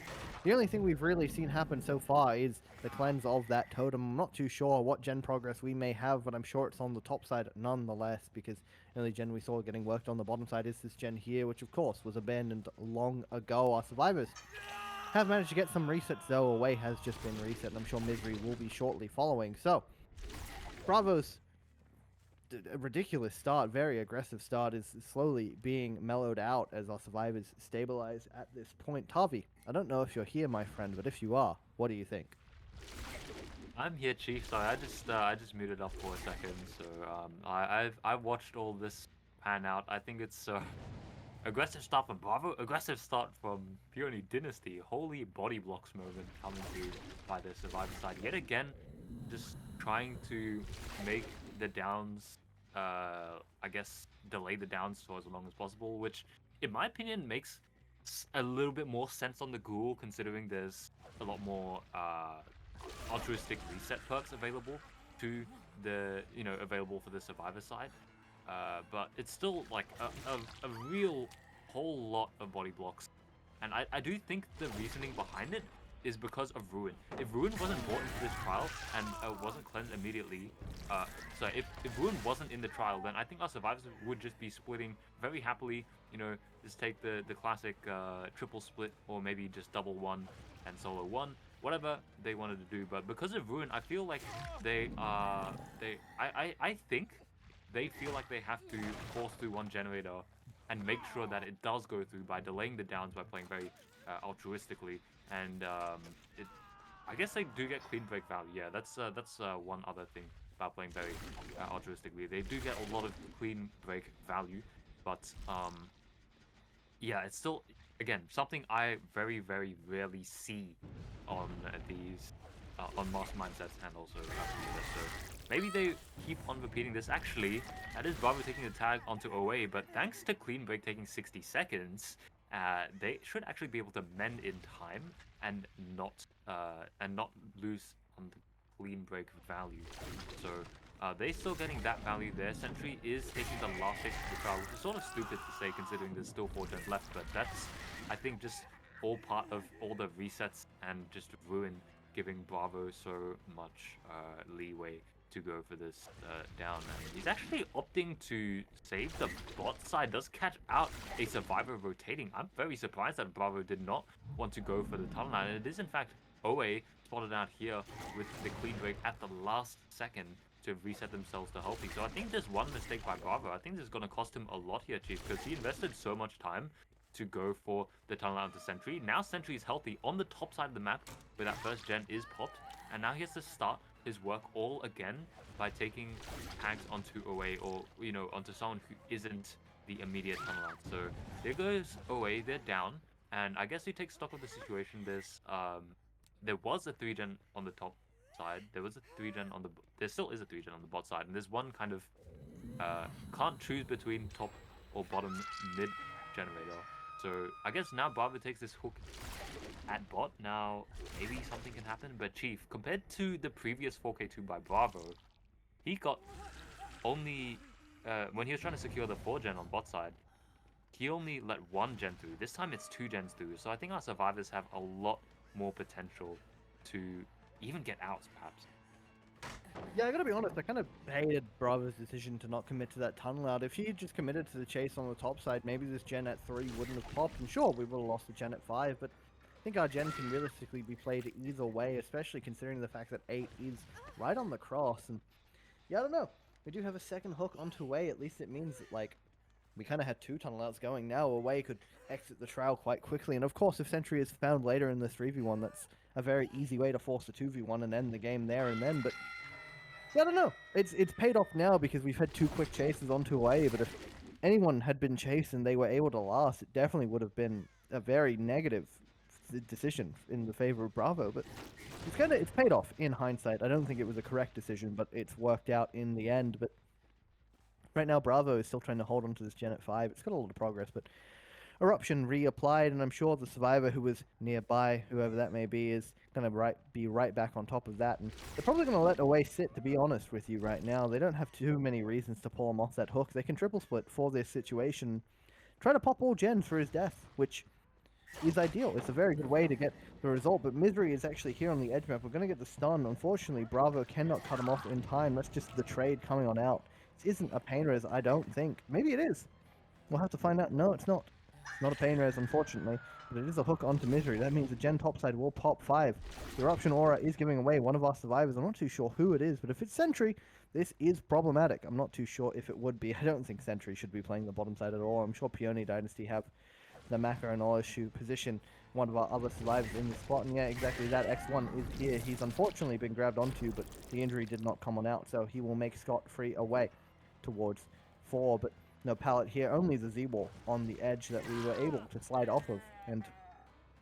The only thing we've really seen happen so far is the cleanse of that totem. I'm not too sure what gen progress we may have, but I'm sure it's on the top side nonetheless, because the only gen we saw getting worked on the bottom side is this gen here, which of course was abandoned long ago. Our survivors have managed to get some resets though. Away has just been reset, and I'm sure Misery will be shortly following. So, Bravo's a ridiculous start, very aggressive start, is slowly being mellowed out as our survivors stabilize at this point. Tavi, I don't know if you're here, my friend, but if you are, what do you think? I'm here, Chief. Sorry, I just muted up for a second. So I've watched all this pan out. I think it's aggressive start from Bravo, aggressive start from Peony Dynasty. Holy body blocks moment coming through by the survivor side yet again. Just trying to make the downs, I guess, delay the downs for as long as possible, which, in my opinion, makes a little bit more sense on the ghoul, considering there's a lot more altruistic reset perks available to the, available for the survivor side. But it's still like a real whole lot of body blocks, and I do think the reasoning behind it is because of Ruin. If Ruin wasn't brought into this trial and wasn't cleansed immediately, so if Ruin wasn't in the trial, then I think our survivors would just be splitting very happily, just take the classic triple split, or maybe just double 1 and solo 1, whatever they wanted to do. But because of Ruin, I feel like I think they feel like they have to force through one generator and make sure that it does go through by delaying the downs by playing very altruistically. And I guess they do get clean break value. Yeah, that's one other thing about playing very altruistically. They do get a lot of clean break value, but yeah, it's still again something I very rarely see on these on mastermind sets and also so maybe they keep on repeating this. Actually, that is Bravo taking the tag onto OA, but thanks to clean break taking 60 seconds, they should actually be able to mend in time and not lose on the clean break value. So they're still getting that value there. Sentry is taking the last hit of the crowd, which is sort of stupid to say considering there's still 4 gens left, but that's, I think, just all part of all the resets and just ruin giving Bravo so much leeway to go for this down. And he's actually opting to save the bot side, does catch out a survivor rotating. I'm very surprised that Bravo did not want to go for the tunnel line. And it is in fact OA spotted out here with the clean break at the last second to reset themselves to healthy. So I think there's one mistake by Bravo. I think this is going to cost him a lot here, Chief, because he invested so much time to go for the tunnel out to Sentry. Now Sentry is healthy on the top side of the map where that first gen is popped, and now he has to start his work all again by taking tags onto OA or, you know, onto someone who isn't the immediate tunnel out. So there goes OA, they're down, and I guess he takes stock of the situation. There was a 3-gen on the top side, there was a 3-gen on the, there still is a 3-gen on the bot side, and there's one kind of, can't choose between top or bottom mid generator. So I guess now Bravo takes this hook at bot. Now maybe something can happen, but Chief, compared to the previous 4K2 by Bravo, he got only when he was trying to secure the 4-gen on bot side, he only let 1 gen through. This time it's 2 gens through. So I think our survivors have a lot more potential to even get outs, perhaps. Yeah, I gotta be honest, I kind of hated Bravo's decision to not commit to that tunnel out. If he had just committed to the chase on the top side, maybe this gen at 3 wouldn't have popped, and sure, we would have lost the gen at 5, but I think our gen can realistically be played either way, especially considering the fact that 8 is right on the cross, and yeah, I don't know. We do have a second hook onto Way. At least it means that, like, we kind of had 2 tunnel outs going. Now Away could exit the trail quite quickly, and of course, if Sentry is found later in the 3v1, that's a very easy way to force a 2v1 and end the game there and then, but yeah, I don't know. It's paid off now because we've had 2 quick chases onto Away, but if anyone had been chased and they were able to last, it definitely would have been a very negative decision in the favor of Bravo, but it's paid off in hindsight. I don't think it was a correct decision, but it's worked out in the end. But right now, Bravo is still trying to hold on to this gen at 5. It's got a lot of progress, but Eruption reapplied, and I'm sure the survivor who was nearby, whoever that may be, is going to be right back on top of that. And they're probably going to let Away sit, to be honest with you right now. They don't have too many reasons to pull him off that hook. They can triple split for this situation. Try to pop all gens for his death, which is ideal. It's a very good way to get the result, but Misery is actually here on the edge map. We're going to get the stun. Unfortunately, Bravo cannot cut him off in time. That's just the trade coming on out. This isn't a pain res, I don't think. Maybe it is. We'll have to find out. No, it's not. It's not a pain res, unfortunately, but it is a hook onto Misery. That means the gen topside will pop 5. The Eruption Aura is giving away one of our survivors. I'm not too sure who it is, but if it's Sentry, this is problematic. I'm not too sure if it would be. I don't think Sentry should be playing the bottom side at all. I'm sure Peony Dynasty have the Maka and Olishu position one of our other survivors in the spot, and yeah, exactly that. X1 is here. He's unfortunately been grabbed onto, but the injury did not come on out, so he will make scot-free away towards 4, but no pallet here, only the Z-wall on the edge that we were able to slide off of, and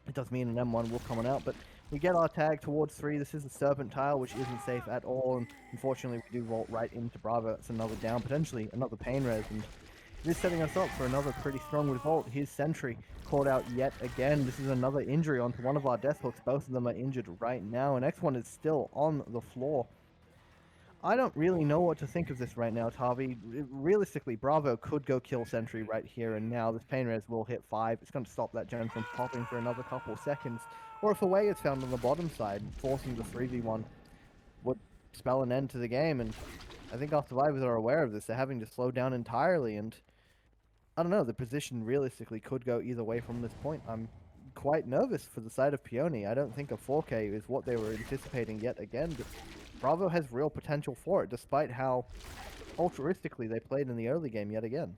it does mean an M1 will come on out, but we get our tag towards 3. This is a Serpent Tile, which isn't safe at all, and unfortunately we do vault right into Bravo. It's another down, potentially another pain res, and this is setting us up for another pretty strong revolt. His Sentry caught out yet again. This is another injury onto one of our death hooks. Both of them are injured right now, and X1 is still on the floor. I don't really know what to think of this right now, Tavi. Realistically, Bravo could go kill Sentry right here and now. This pain res will hit 5. It's going to stop that gen from popping for another couple seconds. Or if Away is found on the bottom side, forcing the 3v1 would spell an end to the game. And I think our survivors are aware of this. They're having to slow down entirely. And I don't know, the position realistically could go either way from this point. I'm quite nervous for the side of Peony. I don't think a 4K is what they were anticipating yet again. But Bravo has real potential for it, despite how altruistically they played in the early game yet again.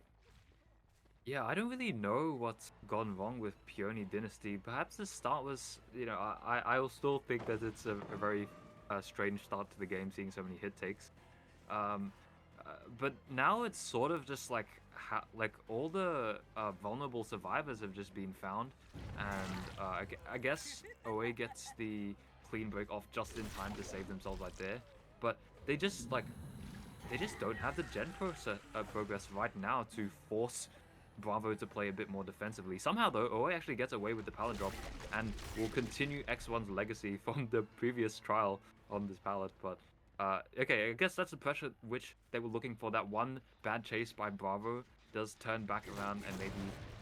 Yeah, I don't really know what's gone wrong with Peony Dynasty. Perhaps the start was, I will still think that it's a very strange start to the game, seeing so many hit takes. Um, but now it's sort of just like like all the vulnerable survivors have just been found, and I guess OA gets the clean break off just in time to save themselves right there. But they just don't have the gen progress right now to force Bravo to play a bit more defensively. Somehow though, OA actually gets away with the pallet drop and will continue X1's legacy from the previous trial on this pallet. But okay, I guess that's the pressure which they were looking for. That one bad chase by Bravo does turn back around and maybe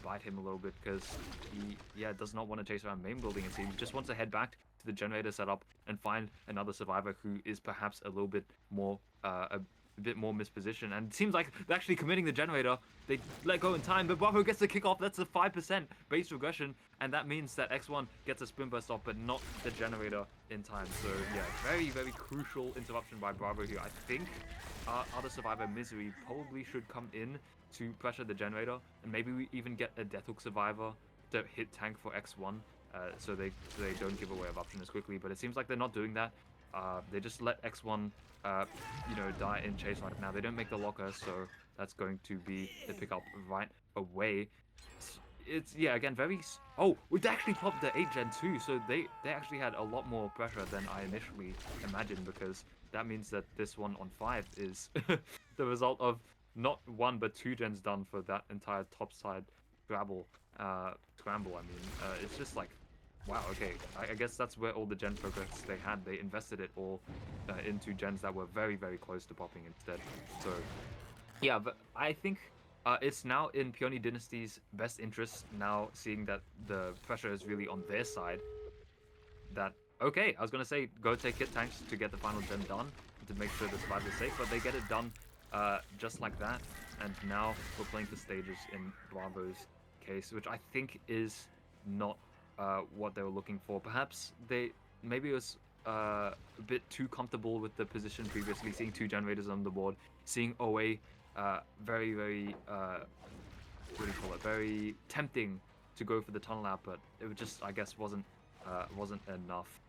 bite him a little bit, because he does not want to chase around main building, it seems. He just wants to head back to the generator setup and find another survivor who is perhaps a little bit more a bit more mispositioned. And it seems like they're actually committing the generator. They let go in time, but Bravo gets the kickoff. That's a 5% base regression, and that means that X1 gets a spin burst off, but not the generator in time. So yeah, very, very crucial interruption by Bravo here. I think other survivor Misery probably should come in to pressure the generator, and maybe we even get a Death Hook survivor to hit tank for X1, so they don't give away eruption as quickly. But it seems like they're not doing that. They just let X1 die in chase right now. They don't make the locker, so that's going to be the pickup right away. It's yeah, again, very... Oh, we actually popped the 8 gen too, so they actually had a lot more pressure than I initially imagined, because that means that this one on 5 is the result of not 1 but 2 gens done for that entire top side scramble. It's just like, wow, okay, I guess that's where all the gen progress they had, they invested it all into gens that were very, very close to popping instead. So yeah, but I think it's now in Peony Dynasty's best interest, now seeing that the pressure is really on their side, that, okay, I was going to say, go take hit tanks to get the final gen done, to make sure the survivor is safe, but they get it done just like that. And now we're playing for stages in Bravo's case, which I think is not what they were looking for. Perhaps maybe it was a bit too comfortable with the position previously, seeing 2 generators on the board, seeing OA very, very what do you call it, very tempting to go for the tunnel out, but it just, I guess, wasn't enough.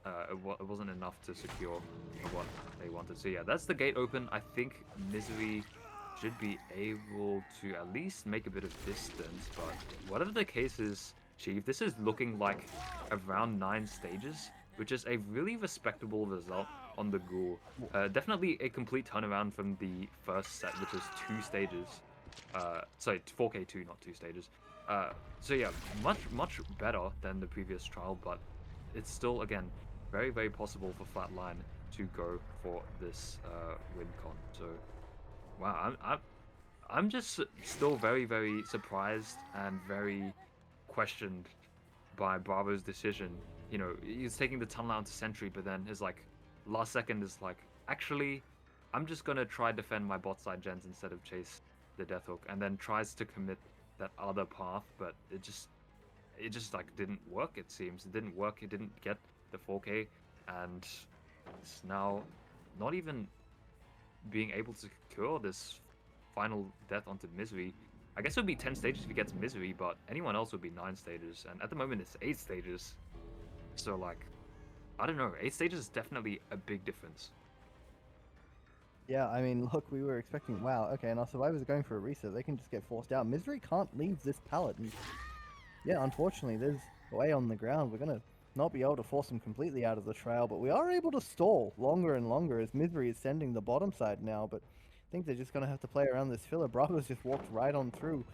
It wasn't enough to secure what they wanted. So yeah, that's the gate open. I think Misery should be able to at least make a bit of distance, but whatever the case is, Chief, this is looking like around 9 stages, which is a really respectable result on the Ghoul. Definitely a complete turnaround from the first set, which was 2 stages. Sorry, 4K2, not 2 stages. So yeah, much better than the previous trial, but it's still, again, very, very possible for Flatline to go for this win con. So wow, I'm just still very, very surprised and very questioned by Bravo's decision. You know, he's taking the tunnel out into Sentry, but then his like last second is like, actually, I'm just gonna try defend my bot side gens instead of chase the Death Hook, and then tries to commit that other path, but it just like didn't work. It seems it didn't work. It didn't get the 4K, and it's now not even being able to secure this final death onto Misery. I guess it would be 10 stages if he gets Misery, but anyone else would be 9 stages, and at the moment it's 8 stages. So like, I don't know, 8 stages is definitely a big difference. Yeah, I mean, look, we were expecting, wow, okay, and our survivors are going for a reset. They can just get forced out. Misery can't leave this pallet, and yeah, unfortunately, there's way on the ground. We're going to not be able to force him completely out of the trial, but we are able to stall longer and longer as Misery is sending the bottom side now, but I think they're just going to have to play around this filler. Bravo's just walked right on through.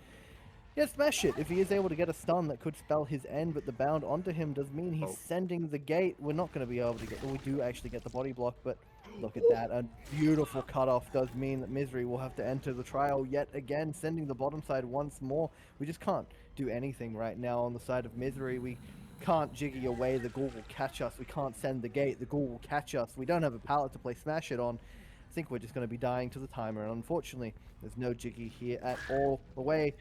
Yeah, smash it. If he is able to get a stun, that could spell his end, but the bound onto him does mean he's sending the gate. We're not going to be able to get... We do actually get the body block, but look at that. A beautiful cutoff does mean that Misery will have to enter the trial yet again, sending the bottom side once more. We just can't do anything right now on the side of Misery. We can't jiggy away. The Ghoul will catch us. We can't send the gate. The Ghoul will catch us. We don't have a pallet to play smash it on. I think we're just going to be dying to the timer, and unfortunately, there's no jiggy here at all. Away.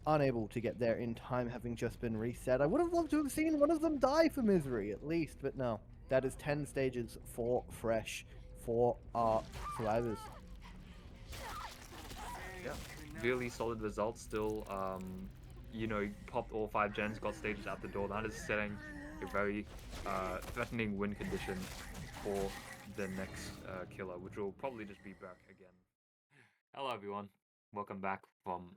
Unable to get there in time, having just been reset. I would have loved to have seen one of them die for Misery, at least, but no. That is 10 stages for Fresh for our survivors. Yeah, really solid result still. You know, he popped all 5 gens, got stages out the door. That is setting a very threatening win condition for the next killer, which will probably just be Burke again. Hello everyone, welcome back from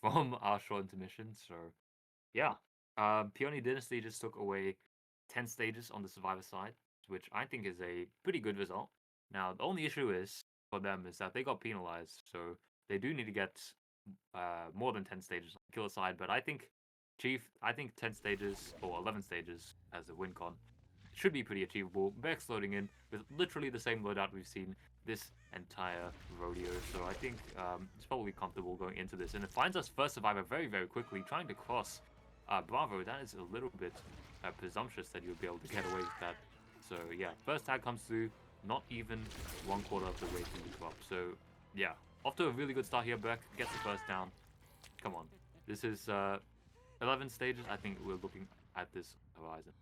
from our short intermission. So yeah, Peony Dynasty just took away 10 stages on the Survivor side, which I think is a pretty good result. Now the only issue is for them is that they got penalized, so they do need to get more than 10 stages on the killer side. But I think I think 10 stages or 11 stages as a win con should be pretty achievable. Beck's loading in with literally the same loadout we've seen this entire rodeo, so I think it's probably comfortable going into this. And it finds us first survivor very, very quickly, trying to cross Bravo. That is a little bit presumptuous that you'll be able to get away with that. So yeah, first tag comes through, not even 1/4 of the way through the drop. So yeah, off to a really good start here. Beck gets the first down. Come on, this is 11 stages. I think we're looking at this horizon.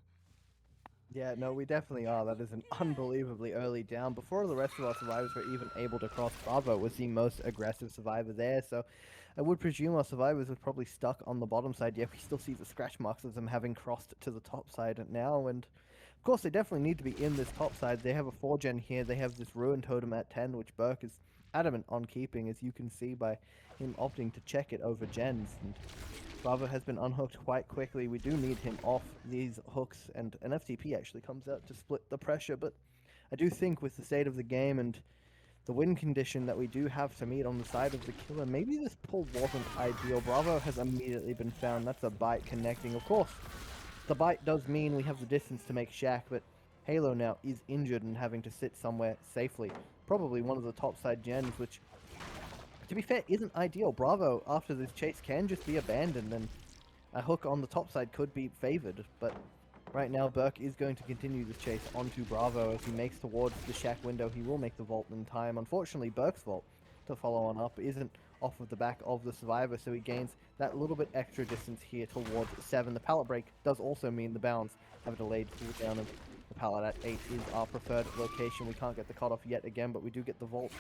Yeah, no, we definitely are. That is an unbelievably early down. Before the rest of our survivors were even able to cross, Bravo was the most aggressive survivor there. So I would presume our survivors were probably stuck on the bottom side. Yet we still see the scratch marks of them having crossed to the top side now. And of course, they definitely need to be in this top side. They have a 4-gen here. They have this Ruin Totem at 10, which Burke is adamant on keeping, as you can see by him opting to check it over gens. And Bravo has been unhooked quite quickly. We do need him off these hooks, and an FTP actually comes out to split the pressure, but I do think with the state of the game and the win condition that we do have to meet on the side of the killer, maybe this pull wasn't ideal. Bravo has immediately been found. That's a bite connecting. Of course, the bite does mean we have the distance to make Shack, but Halo now is injured and having to sit somewhere safely. Probably one of the top side gens, which, to be fair, isn't ideal. Bravo, after this chase, can just be abandoned, and a hook on the top side could be favored. But right now, Burke is going to continue this chase onto Bravo as he makes towards the Shack window. He will make the vault in time. Unfortunately, Burke's vault, to follow on up, isn't off of the back of the survivor, so he gains that little bit extra distance here towards 7. The pallet break does also mean the bounds have a delayed cooldown, and the pallet at 8 is our preferred location. We can't get the cutoff yet again, but we do get the vault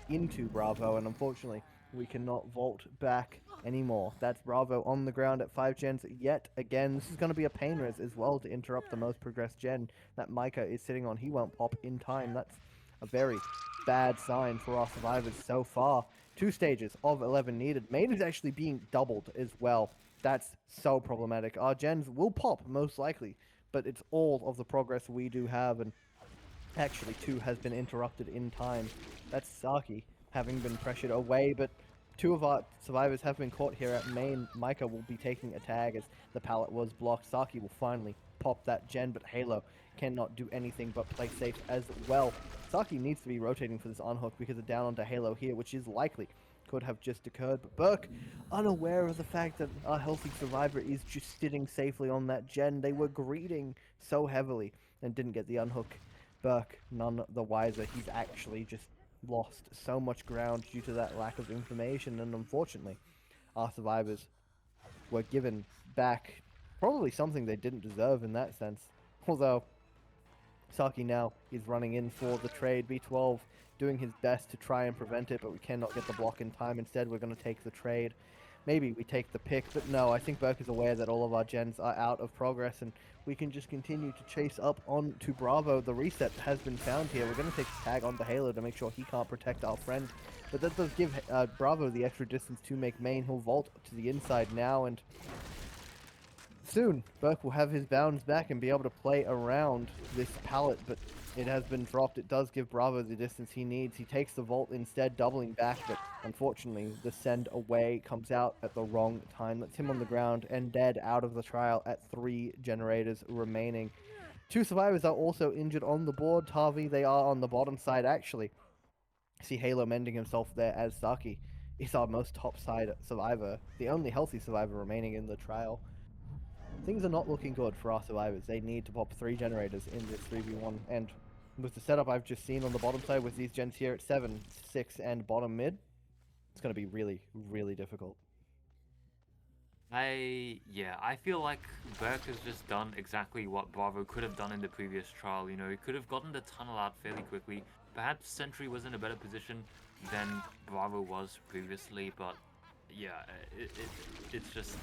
into Bravo, and unfortunately, we cannot vault back anymore. That's Bravo on the ground at 5 gens yet again. This is going to be a pain res as well to interrupt the most progressed gen that Micah is sitting on. He won't pop in time. That's a very bad sign for our survivors so far. 2 stages of 11 needed. Main is actually being doubled as well. That's so problematic. Our gens will pop, most likely, but it's all of the progress we do have, and actually 2 has been interrupted in time. That's Saki having been pressured away, but 2 of our survivors have been caught here at main. Micah will be taking a tag as the pallet was blocked. Saki will finally pop that gen, but Halo cannot do anything but play safe as well. Saki needs to be rotating for this unhook because of down onto Halo here, which is likely could have just occurred, but Burke, unaware of the fact that our healthy survivor is just sitting safely on that gen. They were greeting so heavily and didn't get the unhook. Burke, none the wiser. He's actually just lost so much ground due to that lack of information, and unfortunately, our survivors were given back probably something they didn't deserve in that sense. Although, Saki now is running in for the trade. B12 doing his best to try and prevent it, but we cannot get the block in time. Instead, we're going to take the trade. Maybe we take the pick, but no, I think Burke is aware that all of our gens are out of progress, and we can just continue to chase up on to Bravo. The reset has been found here. We're going to take the tag onto Halo to make sure he can't protect our friend, but that does give Bravo the extra distance to make main. He'll vault to the inside now, and soon Burke will have his bounds back and be able to play around this pallet, but it has been dropped. It does give Bravo the distance he needs. He takes the vault instead, doubling back, but unfortunately the send away comes out at the wrong time. That's him on the ground and dead out of the trial at 3 generators remaining. 2 survivors are also injured on the board. Tavi, they are on the bottom side actually. See Halo mending himself there as Saki is our most top side survivor, the only healthy survivor remaining in the trial. Things are not looking good for our survivors. They need to pop 3 generators in this 3v1, and with the setup I've just seen on the bottom side with these gens here at 7, 6, and bottom mid, it's going to be really, really difficult. I feel like Burke has just done exactly what Bravo could have done in the previous trial. You know, he could have gotten the tunnel out fairly quickly. Perhaps Sentry was in a better position than Bravo was previously, but yeah, it's just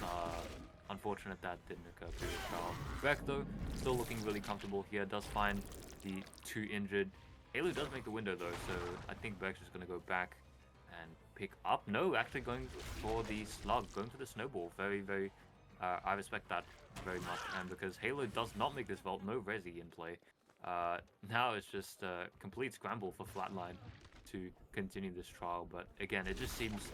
unfortunate that didn't occur previous trial. Beck though, still looking really comfortable here, does find the 2 injured. Halo does make the window though, so I think Beck's just gonna go back and pick up. No, actually going for the slug, going for the snowball. Very, very, I respect that very much. And because Halo does not make this vault, no resi in play. Now it's just a complete scramble for Flatline to continue this trial. But again, it just seems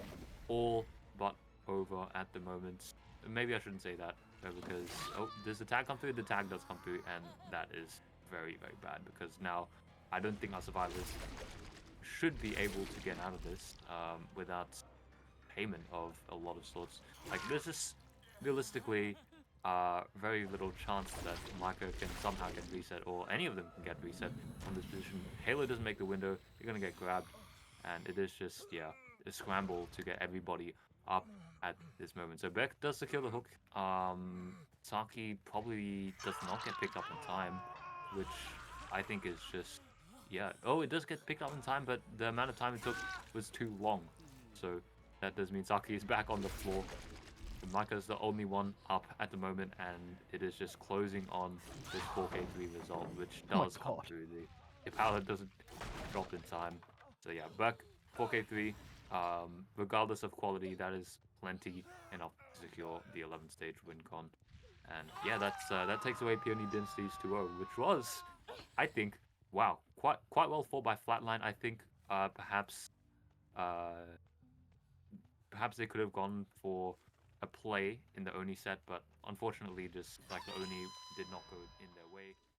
all but over at the moment. Maybe I shouldn't say that because, oh, does the tag come through? The tag does come through, and that is very, very bad because now I don't think our survivors should be able to get out of this without payment of a lot of sorts. Like, there's just realistically very little chance that Micah can somehow get reset, or any of them can get reset from this position. Halo doesn't make the window, you're gonna get grabbed, and it is just, yeah, a scramble to get everybody up at this moment. So Beck does secure the hook. Saki probably does not get picked up in time, which I think is just, yeah. Oh, it does get picked up in time, but the amount of time it took was too long. So that does mean Saki is back on the floor. Micah is the only one up at the moment, and it is just closing on this 4K3 result, which Oh my does come God. through. The power doesn't drop in time. So yeah, back 4K3. Regardless of quality, that is plenty enough to secure the 11th stage win con. And yeah, that takes away Peony Dynasty's 2-0, which was, I think, wow, quite well fought by Flatline. I think perhaps uh, perhaps they could have gone for a play in the Oni set, but unfortunately, just like the Oni did not go in their way.